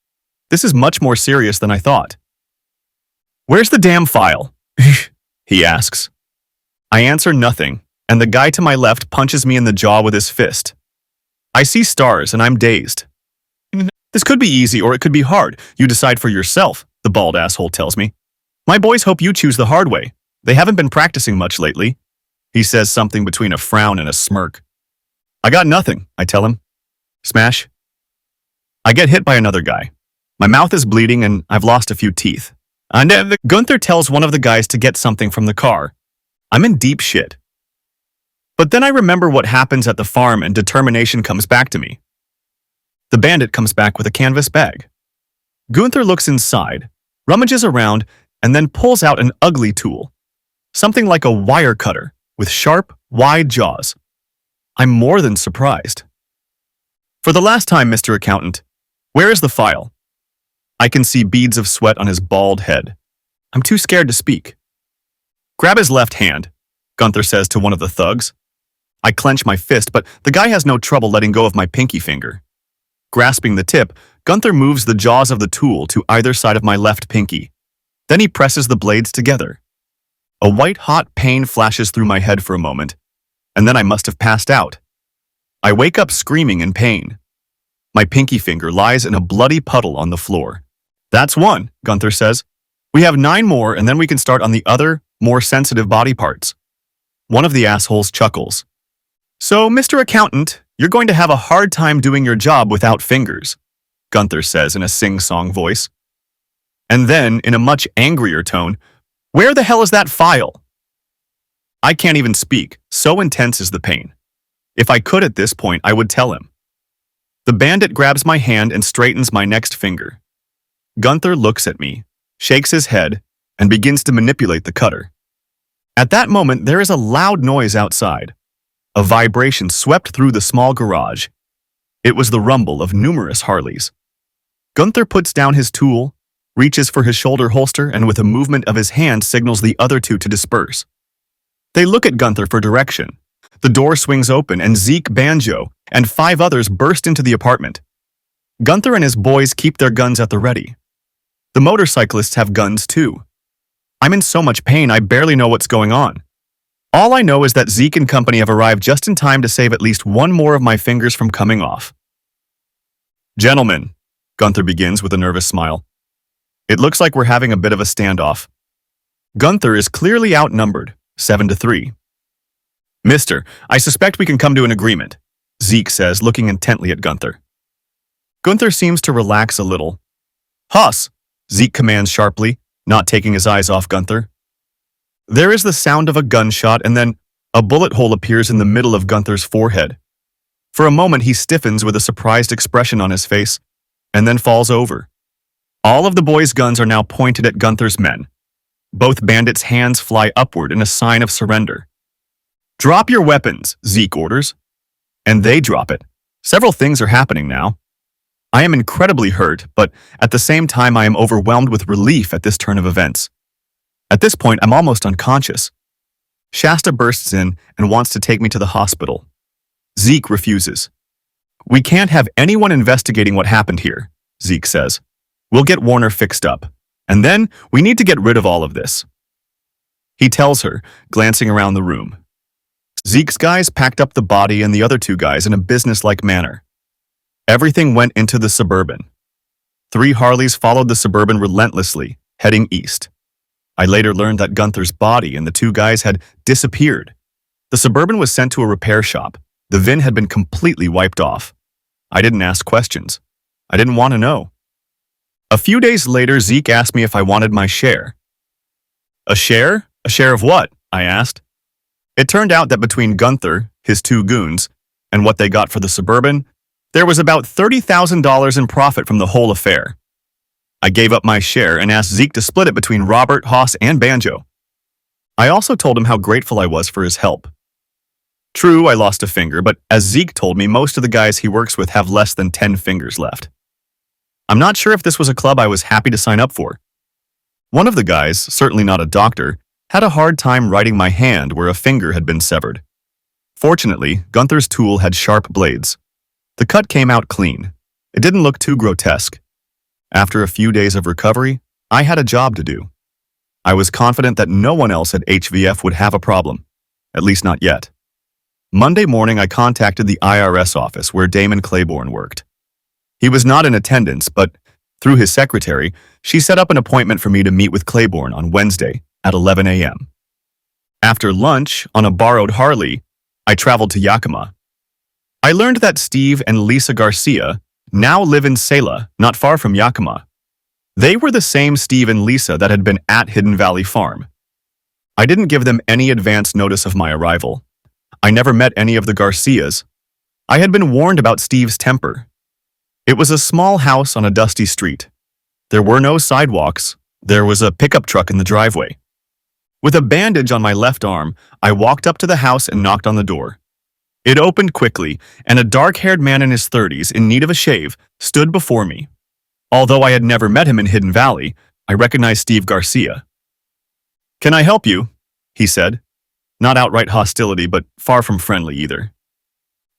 This is much more serious than I thought. "Where's the damn file?" he asks. I answer nothing, and the guy to my left punches me in the jaw with his fist. I see stars and I'm dazed. "This could be easy or it could be hard. You decide for yourself," the bald asshole tells me. "My boys hope you choose the hard way. They haven't been practicing much lately." He says something between a frown and a smirk. "I got nothing," I tell him. Smash. I get hit by another guy. My mouth is bleeding and I've lost a few teeth. And Gunther tells one of the guys to get something from the car. I'm in deep shit. But then I remember what happens at the farm and determination comes back to me. The bandit comes back with a canvas bag. Gunther looks inside, rummages around, and then pulls out an ugly tool. Something like a wire cutter with sharp, wide jaws. I'm more than surprised. "For the last time, Mr. Accountant, where is the file?" I can see beads of sweat on his bald head. I'm too scared to speak. "Grab his left hand," Gunther says to one of the thugs. I clench my fist, but the guy has no trouble letting go of my pinky finger. Grasping the tip, Gunther moves the jaws of the tool to either side of my left pinky. Then he presses the blades together. A white-hot pain flashes through my head for a moment, and then I must have passed out. I wake up screaming in pain. My pinky finger lies in a bloody puddle on the floor. "That's one," Gunther says. "We have 9 more and then we can start on the other, more sensitive body parts." One of the assholes chuckles. "So, Mr. Accountant, you're going to have a hard time doing your job without fingers," Gunther says in a sing-song voice. And then, in a much angrier tone, "Where the hell is that file?" I can't even speak, so intense is the pain. If I could at this point, I would tell him. The bandit grabs my hand and straightens my next finger. Gunther looks at me, shakes his head, and begins to manipulate the cutter. At that moment, there is a loud noise outside. A vibration swept through the small garage. It was the rumble of numerous Harleys. Gunther puts down his tool, reaches for his shoulder holster, and with a movement of his hand signals the other two to disperse. They look at Gunther for direction. The door swings open and Zeke, Banjo, and 5 others burst into the apartment. Gunther and his boys keep their guns at the ready. The motorcyclists have guns too. I'm in so much pain I barely know what's going on. All I know is that Zeke and company have arrived just in time to save at least one more of my fingers from coming off. Gentlemen, Gunther begins with a nervous smile. It looks like we're having a bit of a standoff. Gunther is clearly outnumbered, 7-3. Mister, I suspect we can come to an agreement, Zeke says, looking intently at Gunther. Gunther seems to relax a little. Hoss, Zeke commands sharply, not taking his eyes off Gunther. There is the sound of a gunshot, and then a bullet hole appears in the middle of Gunther's forehead. For a moment he stiffens with a surprised expression on his face, and then falls over. All of the boys' guns are now pointed at Gunther's men. Both bandits' hands fly upward in a sign of surrender. Drop your weapons, Zeke orders. And they drop it. Several things are happening now. I am incredibly hurt, but at the same time I am overwhelmed with relief at this turn of events. At this point, I'm almost unconscious. Shasta bursts in and wants to take me to the hospital. Zeke refuses. We can't have anyone investigating what happened here, Zeke says. We'll get Warner fixed up, and then we need to get rid of all of this. He tells her, glancing around the room. Zeke's guys packed up the body and the other 2 guys in a businesslike manner. Everything went into the Suburban. 3 Harleys followed the Suburban relentlessly, heading east. I later learned that Gunther's body and the 2 guys had disappeared. The Suburban was sent to a repair shop. The VIN had been completely wiped off. I didn't ask questions. I didn't want to know. A few days later, Zeke asked me if I wanted my share. A share? A share of what? I asked. It turned out that between Gunther, his 2 goons, and what they got for the Suburban, there was about $30,000 in profit from the whole affair. I gave up my share and asked Zeke to split it between Robert, Hoss, and Banjo. I also told him how grateful I was for his help. True, I lost a finger, but as Zeke told me, most of the guys he works with have less than 10 fingers left. I'm not sure if this was a club I was happy to sign up for. One of the guys, certainly not a doctor, had a hard time writing my hand where a finger had been severed. Fortunately, Gunther's tool had sharp blades. The cut came out clean. It didn't look too grotesque. After a few days of recovery, I had a job to do. I was confident that no one else at HVF would have a problem, at least not yet. Monday morning, I contacted the IRS office where Damon Claiborne worked. He was not in attendance, but through his secretary, she set up an appointment for me to meet with Claiborne on Wednesday at 11 a.m. After lunch, on a borrowed Harley, I traveled to Yakima. I learned that Steve and Lisa Garcia now live in Sela, not far from Yakima. They were the same Steve and Lisa that had been at Hidden Valley Farm. I didn't give them any advance notice of my arrival. I never met any of the Garcias. I had been warned about Steve's temper. It was a small house on a dusty street. There were no sidewalks. There was a pickup truck in the driveway. With a bandage on my left arm, I walked up to the house and knocked on the door. It opened quickly, and a dark-haired man in his 30s, in need of a shave, stood before me. Although I had never met him in Hidden Valley, I recognized Steve Garcia. "Can I help you?" he said. Not outright hostility, but far from friendly either.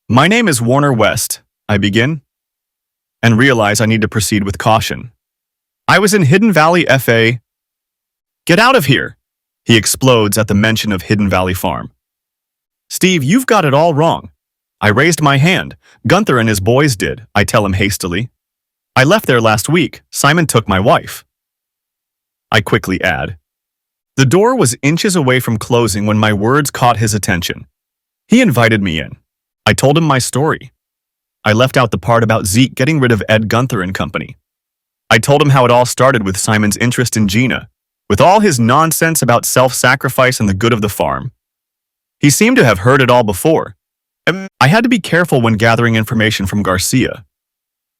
"My name is Warner West," I begin, and realize I need to proceed with caution. "I was in Hidden Valley FA." "Get out of here!" he explodes at the mention of Hidden Valley Farm. "Steve, you've got it all wrong." I raised my hand. "Gunther and his boys did," I tell him hastily. "I left there last week. Simon took my wife." I quickly add. The door was inches away from closing when my words caught his attention. He invited me in. I told him my story. I left out the part about Zeke getting rid of Ed Gunther and company. I told him how it all started with Simon's interest in Gina, with all his nonsense about self-sacrifice and the good of the farm. He seemed to have heard it all before. I had to be careful when gathering information from Garcia.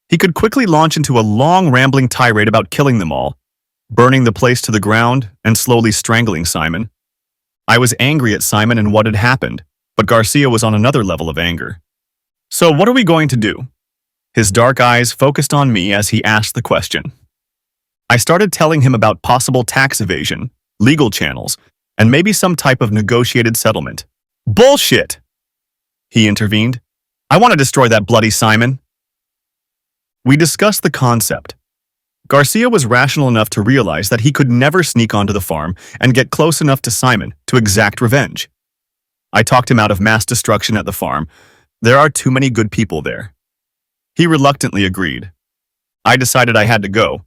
He could quickly launch into a long, rambling tirade about killing them all, burning the place to the ground, and slowly strangling Simon. I was angry at Simon and what had happened, but Garcia was on another level of anger. So what are we going to do? His dark eyes focused on me as he asked the question. I started telling him about possible tax evasion, legal channels, and maybe some type of negotiated settlement. Bullshit! He intervened. I want to destroy that bloody Simon. We discussed the concept. Garcia was rational enough to realize that he could never sneak onto the farm and get close enough to Simon to exact revenge. I talked him out of mass destruction at the farm. There are too many good people there. He reluctantly agreed. I decided I had to go.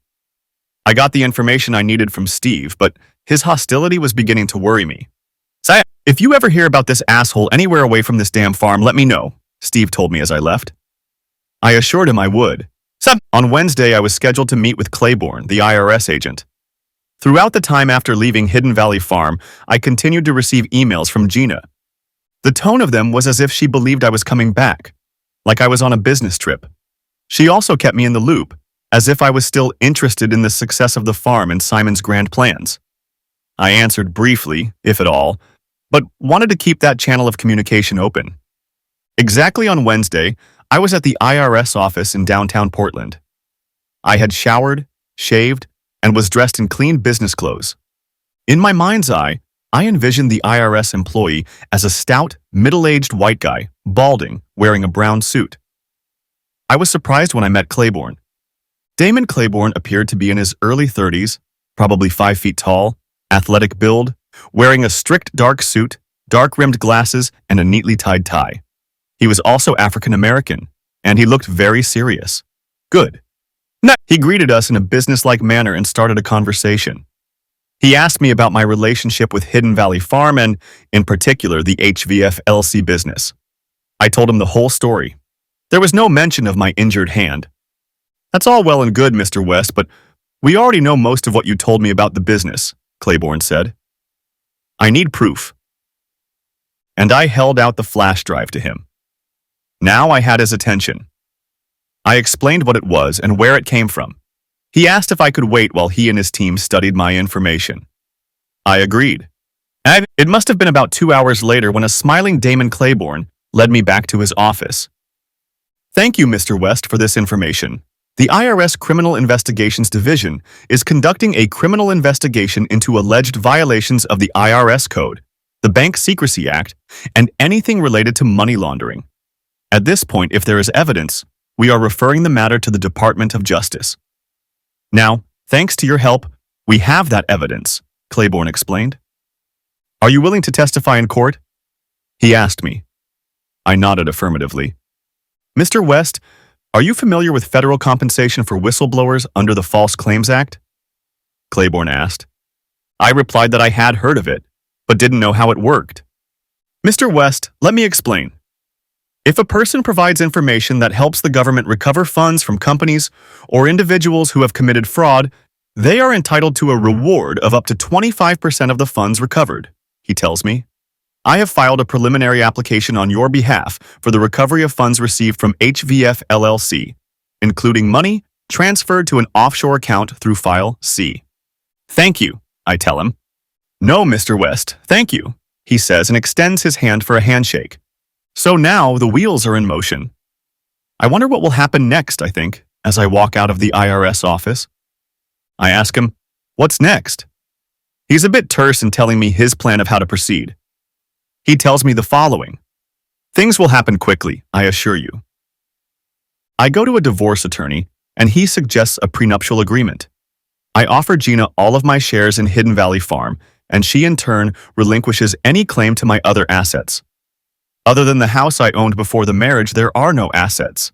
I got the information I needed from Steve, but his hostility was beginning to worry me. If you ever hear about this asshole anywhere away from this damn farm, let me know, Steve told me as I left. I assured him I would. On Wednesday, I was scheduled to meet with Claiborne, the IRS agent. Throughout the time after leaving Hidden Valley Farm, I continued to receive emails from Gina. The tone of them was as if she believed I was coming back, like I was on a business trip. She also kept me in the loop, as if I was still interested in the success of the farm and Simon's grand plans. I answered briefly, if at all, but wanted to keep that channel of communication open. Exactly on Wednesday, I was at the IRS office in downtown Portland. I had showered, shaved, and was dressed in clean business clothes. In my mind's eye, I envisioned the IRS employee as a stout, middle-aged white guy, balding, wearing a brown suit. I was surprised when I met Claiborne. Damon Claiborne appeared to be in his early 30s, probably 5 feet tall, athletic build, wearing a strict dark suit, dark-rimmed glasses, and a neatly tied tie. He was also African-American, and he looked very serious. Good. He greeted us in a businesslike manner and started a conversation. He asked me about my relationship with Hidden Valley Farm and, in particular, the HVF LC business. I told him the whole story. There was no mention of my injured hand. That's all well and good, Mr. West, but we already know most of what you told me about the business, Claiborne said. I need proof. And I held out the flash drive to him. Now I had his attention. I explained what it was and where it came from. He asked if I could wait while he and his team studied my information. I agreed. It must have been about 2 hours later when a smiling Damon Claiborne led me back to his office. Thank you, Mr. West, for this information. The IRS Criminal Investigations Division is conducting a criminal investigation into alleged violations of the IRS Code, the Bank Secrecy Act, and anything related to money laundering. At this point, if there is evidence, we are referring the matter to the Department of Justice. Now, thanks to your help, we have that evidence, Claiborne explained. Are you willing to testify in court? He asked me. I nodded affirmatively. Mr. West, are you familiar with federal compensation for whistleblowers under the False Claims Act? Claiborne asked. I replied that I had heard of it, but didn't know how it worked. Mr. West, let me explain. If a person provides information that helps the government recover funds from companies or individuals who have committed fraud, they are entitled to a reward of up to 25% of the funds recovered, he tells me. I have filed a preliminary application on your behalf for the recovery of funds received from HVF LLC, including money transferred to an offshore account through File C. Thank you, I tell him. No, Mr. West, thank you, he says and extends his hand for a handshake. So now the wheels are in motion. I wonder what will happen next, I think, as I walk out of the IRS office. I ask him, what's next? He's a bit terse in telling me his plan of how to proceed. He tells me the following. Things will happen quickly, I assure you. I go to a divorce attorney, and he suggests a prenuptial agreement. I offer Gina all of my shares in Hidden Valley Farm, and she in turn relinquishes any claim to my other assets. Other than the house I owned before the marriage, there are no assets.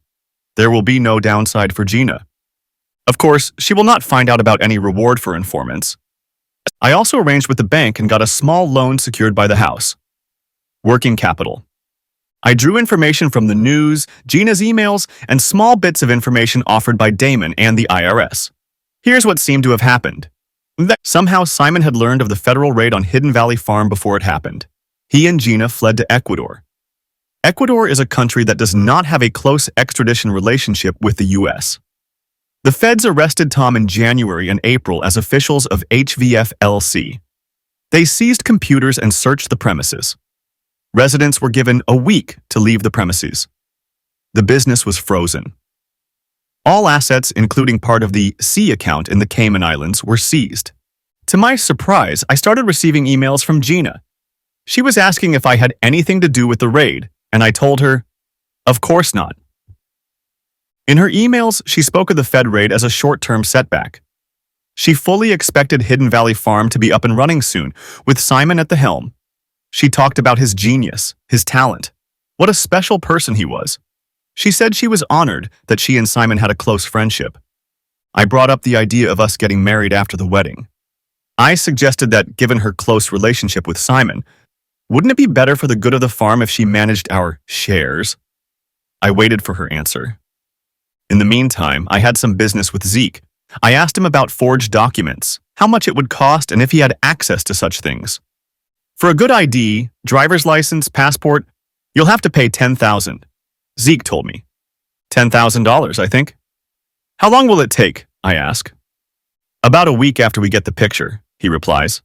There will be no downside for Gina. Of course, she will not find out about any reward for informants. I also arranged with the bank and got a small loan secured by the house. Working capital. I drew information from the news, Gina's emails, and small bits of information offered by Damon and the IRS. Here's what seemed to have happened. Somehow Simon had learned of the federal raid on Hidden Valley Farm before it happened. He and Gina fled to Ecuador. Ecuador is a country that does not have a close extradition relationship with the U.S. The feds arrested Tom in January and April as officials of HVF LC. They seized computers and searched the premises. Residents were given a week to leave the premises. The business was frozen. All assets, including part of the C account in the Cayman Islands, were seized. To my surprise, I started receiving emails from Gina. She was asking if I had anything to do with the raid, and I told her, of course not. In her emails, she spoke of the Fed raid as a short-term setback. She fully expected Hidden Valley Farm to be up and running soon, with Simon at the helm. She talked about his genius, his talent, what a special person he was. She said she was honored that she and Simon had a close friendship. I brought up the idea of us getting married after the wedding. I suggested that, given her close relationship with Simon, wouldn't it be better for the good of the farm if she managed our shares? I waited for her answer. In the meantime, I had some business with Zeke. I asked him about forged documents, how much it would cost, and if he had access to such things. For a good ID, driver's license, passport, you'll have to pay $10,000. Zeke told me. $10,000, I think. How long will it take? I ask. About a week after we get the picture, he replies.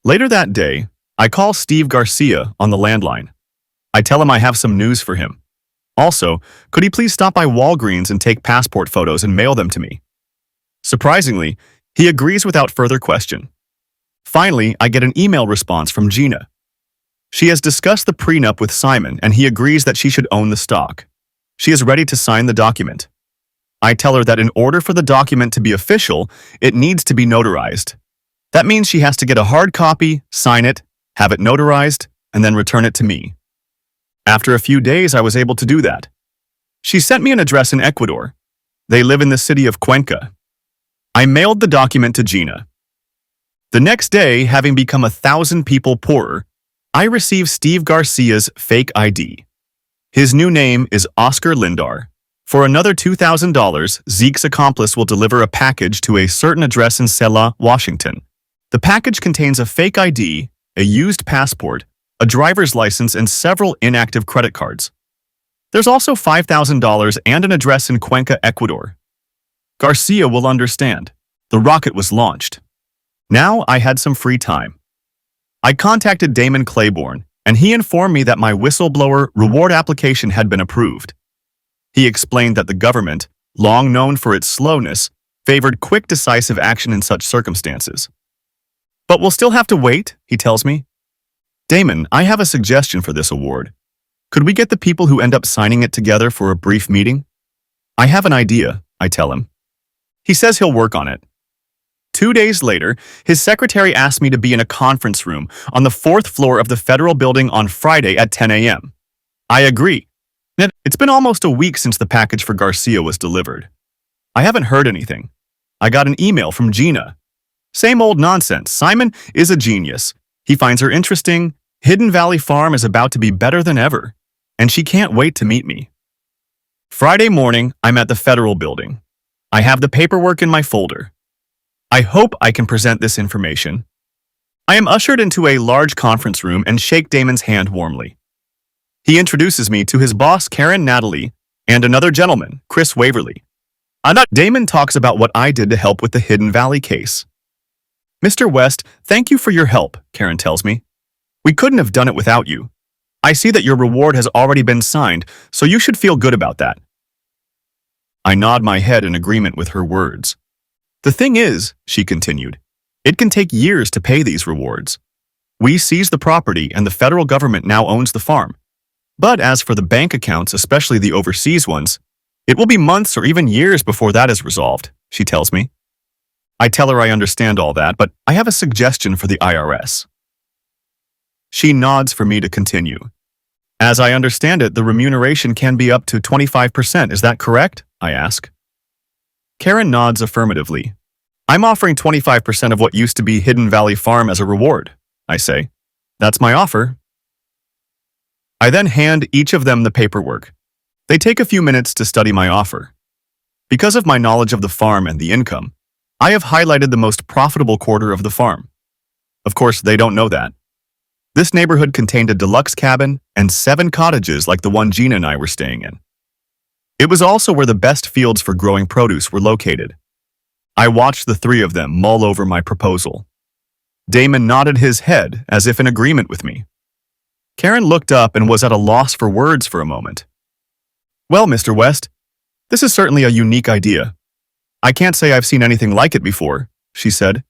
Later that day, I call Steve Garcia on the landline. I tell him I have some news for him. Also, could he please stop by Walgreens and take passport photos and mail them to me? Surprisingly, he agrees without further question. Finally, I get an email response from Gina. She has discussed the prenup with Simon, and he agrees that she should own the stock. She is ready to sign the document. I tell her that in order for the document to be official, it needs to be notarized. That means she has to get a hard copy, sign it, have it notarized, and then return it to me. After a few days, I was able to do that. She sent me an address in Ecuador. They live in the city of Cuenca. I mailed the document to Gina. The next day, having become 1,000 people poorer, I received Steve Garcia's fake ID. His new name is Oscar Lindar. For another $2,000, Zeke's accomplice will deliver a package to a certain address in Selah, Washington. The package contains a fake ID, a used passport, a driver's license, and several inactive credit cards. There's also $5,000 and an address in Cuenca, Ecuador. Garcia will understand. The rocket was launched. Now I had some free time. I contacted Damon Claiborne, and he informed me that my whistleblower reward application had been approved. He explained that the government, long known for its slowness, favored quick, decisive action in such circumstances. But we'll still have to wait, he tells me. Damon, I have a suggestion for this award. Could we get the people who end up signing it together for a brief meeting? I have an idea, I tell him. He says he'll work on it. 2 days later, his secretary asked me to be in a conference room on the 4th floor of the federal building on Friday at 10 a.m. I agree. It's been almost a week since the package for Garcia was delivered. I haven't heard anything. I got an email from Gina. Same old nonsense. Simon is a genius. He finds her interesting. Hidden Valley Farm is about to be better than ever, and she can't wait to meet me. Friday morning, I'm at the federal building. I have the paperwork in my folder. I hope I can present this information. I am ushered into a large conference room and shake Damon's hand warmly. He introduces me to his boss, Karen Natalie, and another gentleman, Chris Waverly. Damon talks about what I did to help with the Hidden Valley case. Mr. West, thank you for your help, Karen tells me. We couldn't have done it without you. I see that your reward has already been signed, so you should feel good about that. I nod my head in agreement with her words. The thing is, she continued, it can take years to pay these rewards. We seized the property and the federal government now owns the farm. But as for the bank accounts, especially the overseas ones, it will be months or even years before that is resolved, she tells me. I tell her I understand all that, but I have a suggestion for the IRS. She nods for me to continue. As I understand it, the remuneration can be up to 25%, is that correct? I ask. Karen nods affirmatively. I'm offering 25% of what used to be Hidden Valley Farm as a reward, I say. That's my offer. I then hand each of them the paperwork. They take a few minutes to study my offer. Because of my knowledge of the farm and the income, I have highlighted the most profitable quarter of the farm. Of course, they don't know that. This neighborhood contained a deluxe cabin and 7 cottages like the one Gina and I were staying in. It was also where the best fields for growing produce were located. I watched the 3 of them mull over my proposal. Damon nodded his head as if in agreement with me. Karen looked up and was at a loss for words for a moment. Well, Mr. West, this is certainly a unique idea. I can't say I've seen anything like it before, she said.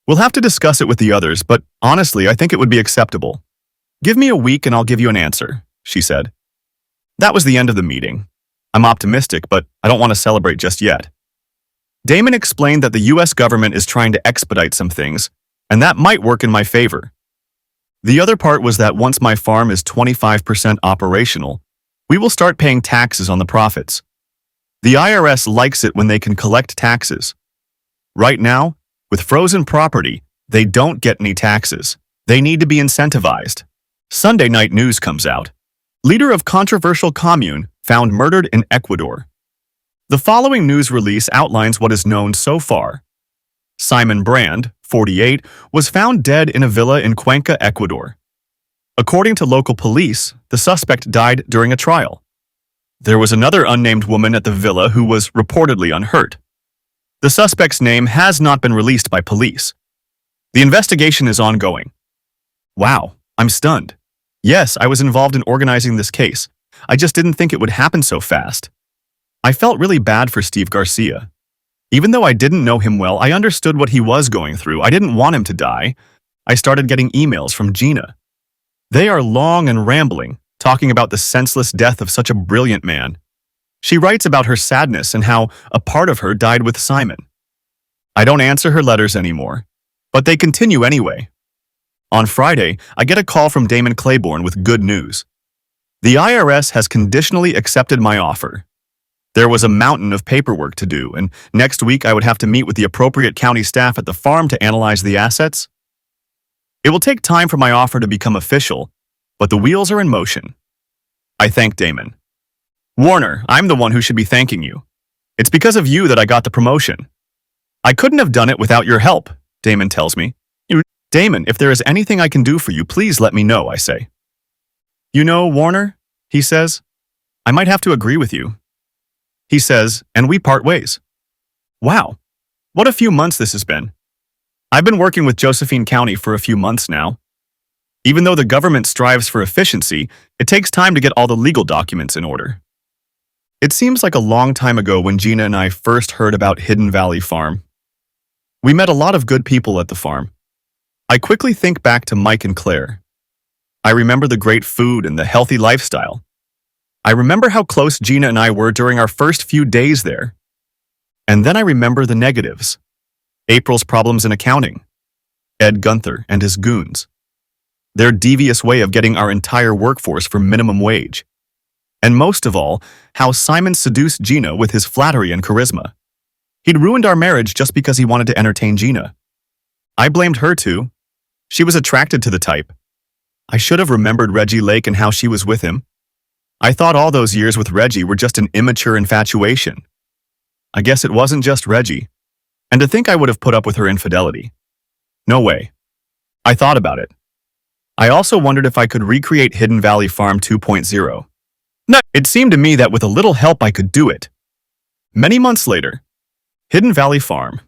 We'll have to discuss it with the others, but honestly, I think it would be acceptable. Give me a week and I'll give you an answer, she said. That was the end of the meeting. I'm optimistic, but I don't want to celebrate just yet. Damon explained that the U.S. government is trying to expedite some things, and that might work in my favor. The other part was that once my farm is 25% operational, we will start paying taxes on the profits. The IRS likes it when they can collect taxes. Right now, with frozen property, they don't get any taxes. They need to be incentivized. Sunday night news comes out. Leader of controversial commune found murdered in Ecuador. The following news release outlines what is known so far. Simon Brand, 48, was found dead in a villa in Cuenca, Ecuador. According to local police, the suspect died during a trial. There was another unnamed woman at the villa who was reportedly unhurt. The suspect's name has not been released by police. The investigation is ongoing. Wow, I'm stunned. Yes, I was involved in organizing this case. I just didn't think it would happen so fast. I felt really bad for Steve Garcia. Even though I didn't know him well, I understood what he was going through. I didn't want him to die. I started getting emails from Gina. They are long and rambling, talking about the senseless death of such a brilliant man. She writes about her sadness and how a part of her died with Simon. I don't answer her letters anymore, but they continue anyway. On Friday, I get a call from Damon Claiborne with good news. The IRS has conditionally accepted my offer. There was a mountain of paperwork to do, and next week I would have to meet with the appropriate county staff at the farm to analyze the assets. It will take time for my offer to become official, but the wheels are in motion. I thank Damon. Warner, I'm the one who should be thanking you. It's because of you that I got the promotion. I couldn't have done it without your help, Damon tells me. Damon, if there is anything I can do for you, please let me know, I say. You know, Warner, he says, I might have to agree with you. He says, and we part ways. Wow, what a few months this has been. I've been working with Josephine County for a few months now. Even though the government strives for efficiency, it takes time to get all the legal documents in order. It seems like a long time ago when Gina and I first heard about Hidden Valley Farm. We met a lot of good people at the farm. I quickly think back to Mike and Claire. I remember the great food and the healthy lifestyle. I remember how close Gina and I were during our first few days there. And then I remember the negatives. April's problems in accounting. Ed Gunther and his goons. Their devious way of getting our entire workforce for minimum wage. And most of all, how Simon seduced Gina with his flattery and charisma. He'd ruined our marriage just because he wanted to entertain Gina. I blamed her too. She was attracted to the type. I should have remembered Reggie Lake and how she was with him. I thought all those years with Reggie were just an immature infatuation. I guess it wasn't just Reggie. And to think I would have put up with her infidelity. No way. I thought about it. I also wondered if I could recreate Hidden Valley Farm 2.0. No, it seemed to me that with a little help I could do it. Many months later, Hidden Valley Farm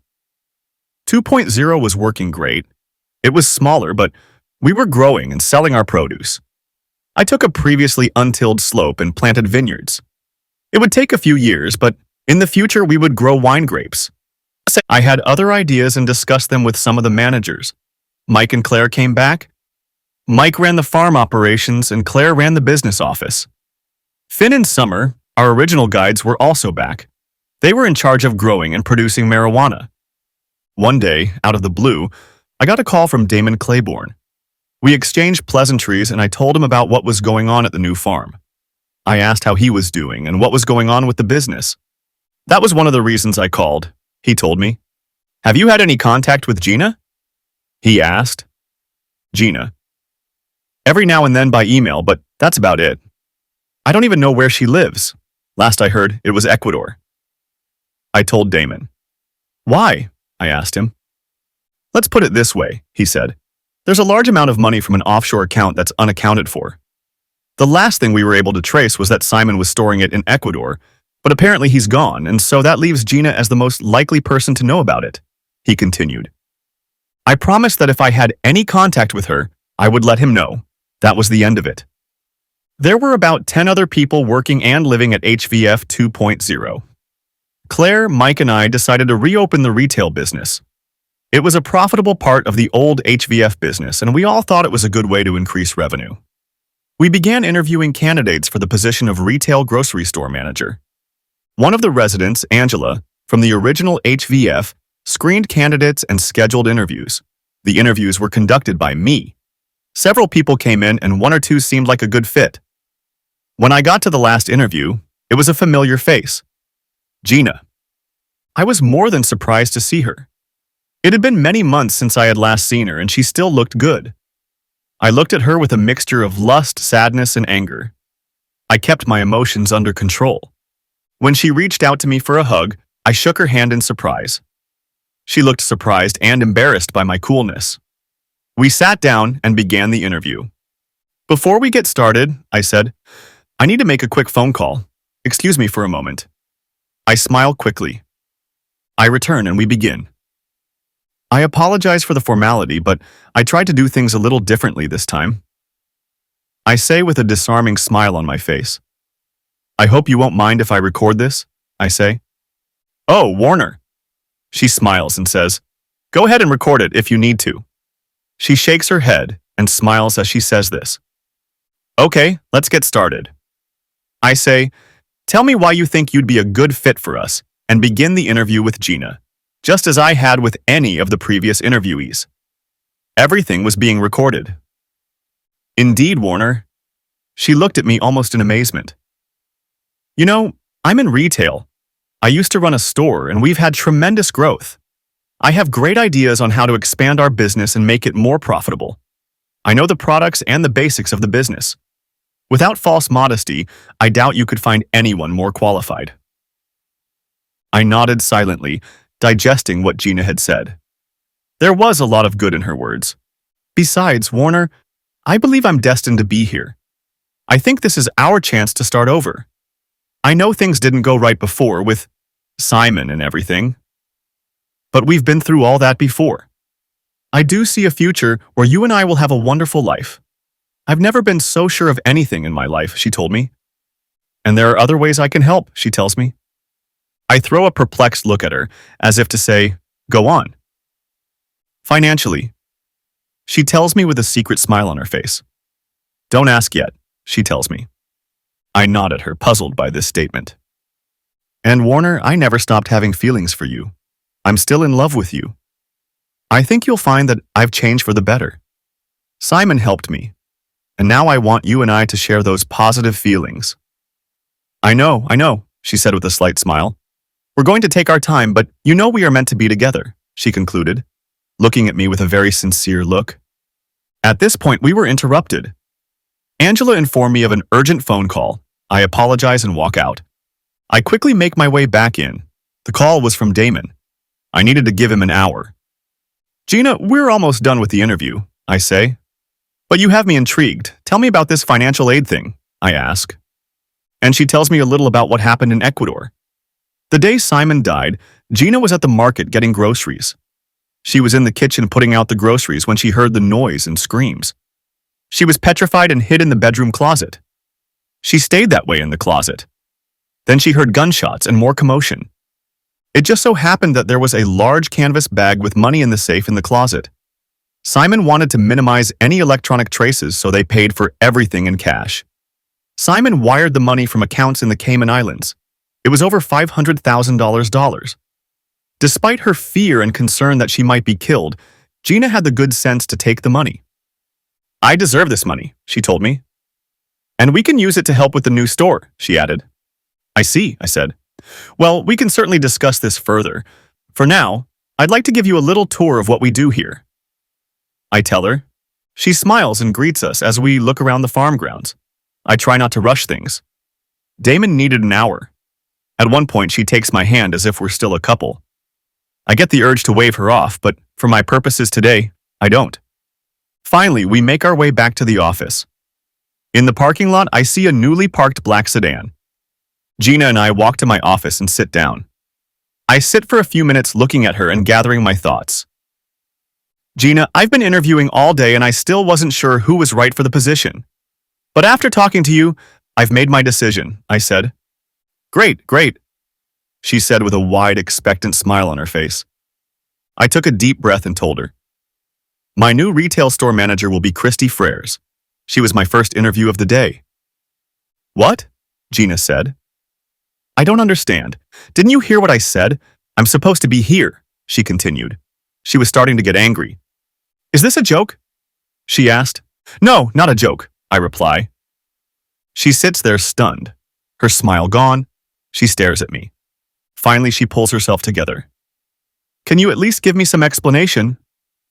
2.0 was working great. It was smaller, but we were growing and selling our produce. I took a previously untilled slope and planted vineyards. It would take a few years, but in the future we would grow wine grapes. I had other ideas and discussed them with some of the managers. Mike and Claire came back. Mike ran the farm operations and Claire ran the business office. Finn and Summer, our original guides, were also back. They were in charge of growing and producing marijuana. One day, out of the blue, I got a call from Damon Claiborne. We exchanged pleasantries and I told him about what was going on at the new farm. I asked how he was doing and what was going on with the business. That was one of the reasons I called, he told me. Have you had any contact with Gina? He asked. Gina. Every now and then by email, but that's about it. I don't even know where she lives. Last I heard, it was Ecuador. I told Damon. Why? I asked him. Let's put it this way, he said. There's a large amount of money from an offshore account that's unaccounted for. The last thing we were able to trace was that Simon was storing it in Ecuador, but apparently he's gone, and so that leaves Gina as the most likely person to know about it, he continued. I promised that if I had any contact with her, I would let him know. That was the end of it. There were about 10 other people working and living at HVF 2.0. Claire, Mike, and I decided to reopen the retail business. It was a profitable part of the old HVF business, and we all thought it was a good way to increase revenue. We began interviewing candidates for the position of retail grocery store manager. One of the residents, Angela, from the original HVF, screened candidates and scheduled interviews. The interviews were conducted by me. Several people came in and one or two seemed like a good fit. When I got to the last interview, it was a familiar face. Gina. I was more than surprised to see her. It had been many months since I had last seen her, and she still looked good. I looked at her with a mixture of lust, sadness, and anger. I kept my emotions under control. When she reached out to me for a hug, I shook her hand in surprise. She looked surprised and embarrassed by my coolness. We sat down and began the interview. Before we get started, I said, I need to make a quick phone call. Excuse me for a moment. I smile quickly. I return and we begin. I apologize for the formality, but I tried to do things a little differently this time. I say with a disarming smile on my face. I hope you won't mind if I record this, I say. Oh, Warner. She smiles and says, go ahead and record it if you need to. She shakes her head and smiles as she says this. Okay, let's get started. I say, tell me why you think you'd be a good fit for us, and begin the interview with Gina, just as I had with any of the previous interviewees. Everything was being recorded. Indeed, Warner. She looked at me almost in amazement. You know, I'm in retail. I used to run a store, and we've had tremendous growth. I have great ideas on how to expand our business and make it more profitable. I know the products and the basics of the business. Without false modesty, I doubt you could find anyone more qualified. I nodded silently, digesting what Gina had said. There was a lot of good in her words. Besides, Warner, I believe I'm destined to be here. I think this is our chance to start over. I know things didn't go right before with Simon and everything, but we've been through all that before. I do see a future where you and I will have a wonderful life. I've never been so sure of anything in my life, she told me. And there are other ways I can help, she tells me. I throw a perplexed look at her, as if to say, go on. Financially. She tells me with a secret smile on her face. Don't ask yet, she tells me. I nod at her, puzzled by this statement. And Warner, I never stopped having feelings for you. I'm still in love with you. I think you'll find that I've changed for the better. Simon helped me, and now I want you and I to share those positive feelings. I know, she said with a slight smile. We're going to take our time, but you know we are meant to be together, she concluded, looking at me with a very sincere look. At this point, we were interrupted. Angela informed me of an urgent phone call. I apologize and walk out. I quickly make my way back in. The call was from Damon. I needed to give him an hour. Gina, we're almost done with the interview, I say. But you have me intrigued. Tell me about this financial aid thing, I ask. And she tells me a little about what happened in Ecuador. The day Simon died, Gina was at the market getting groceries. She was in the kitchen putting out the groceries when she heard the noise and screams. She was petrified and hid in the bedroom closet. She stayed that way in the closet. Then she heard gunshots and more commotion. It just so happened that there was a large canvas bag with money in the safe in the closet. Simon wanted to minimize any electronic traces, so they paid for everything in cash. Simon wired the money from accounts in the Cayman Islands. It was over $500,000. Despite her fear and concern that she might be killed, Gina had the good sense to take the money. I deserve this money, she told me. And we can use it to help with the new store, she added. I see, I said. Well, we can certainly discuss this further. For now, I'd like to give you a little tour of what we do here. I tell her. She smiles and greets us as we look around the farm grounds. I try not to rush things. Damon needed an hour. At one point, she takes my hand as if we're still a couple. I get the urge to wave her off, but for my purposes today, I don't. Finally, we make our way back to the office. In the parking lot, I see a newly parked black sedan. Gina and I walk to my office and sit down. I sit for a few minutes looking at her and gathering my thoughts. Gina, I've been interviewing all day and I still wasn't sure who was right for the position. But after talking to you, I've made my decision, I said. Great, great, she said with a wide, expectant smile on her face. I took a deep breath and told her. My new retail store manager will be Christy Freres. She was my first interview of the day. What? Gina said. I don't understand. Didn't you hear what I said? I'm supposed to be here, she continued. She was starting to get angry. Is this a joke? She asked. No, not a joke, I reply. She sits there stunned. Her smile gone, she stares at me. Finally, she pulls herself together. Can you at least give me some explanation?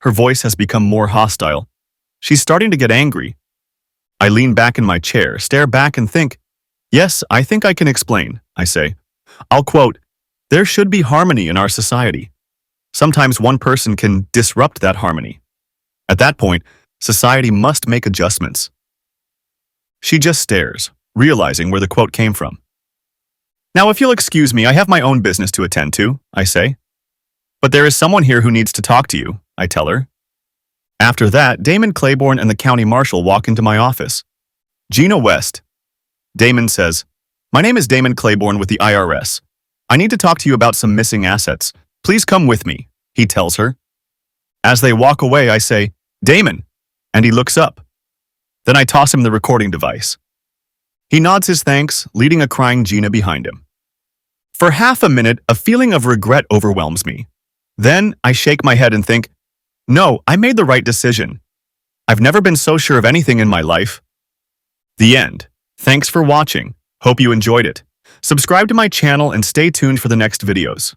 Her voice has become more hostile. She's starting to get angry. I lean back in my chair, stare back and think, yes, I think I can explain, I say. I'll quote, there should be harmony in our society. Sometimes one person can disrupt that harmony. At that point, society must make adjustments. She just stares, realizing where the quote came from. Now, if you'll excuse me, I have my own business to attend to, I say. But there is someone here who needs to talk to you, I tell her. After that, Damon Claiborne and the county marshal walk into my office. Gina West. Damon says, my name is Damon Claiborne with the IRS. I need to talk to you about some missing assets. Please come with me, he tells her. As they walk away, I say, Damon, and he looks up. Then I toss him the recording device. He nods his thanks, leading a crying Gina behind him. For half a minute, a feeling of regret overwhelms me. Then I shake my head and think, no, I made the right decision. I've never been so sure of anything in my life. The end. Thanks for watching. Hope you enjoyed it. Subscribe to my channel and stay tuned for the next videos.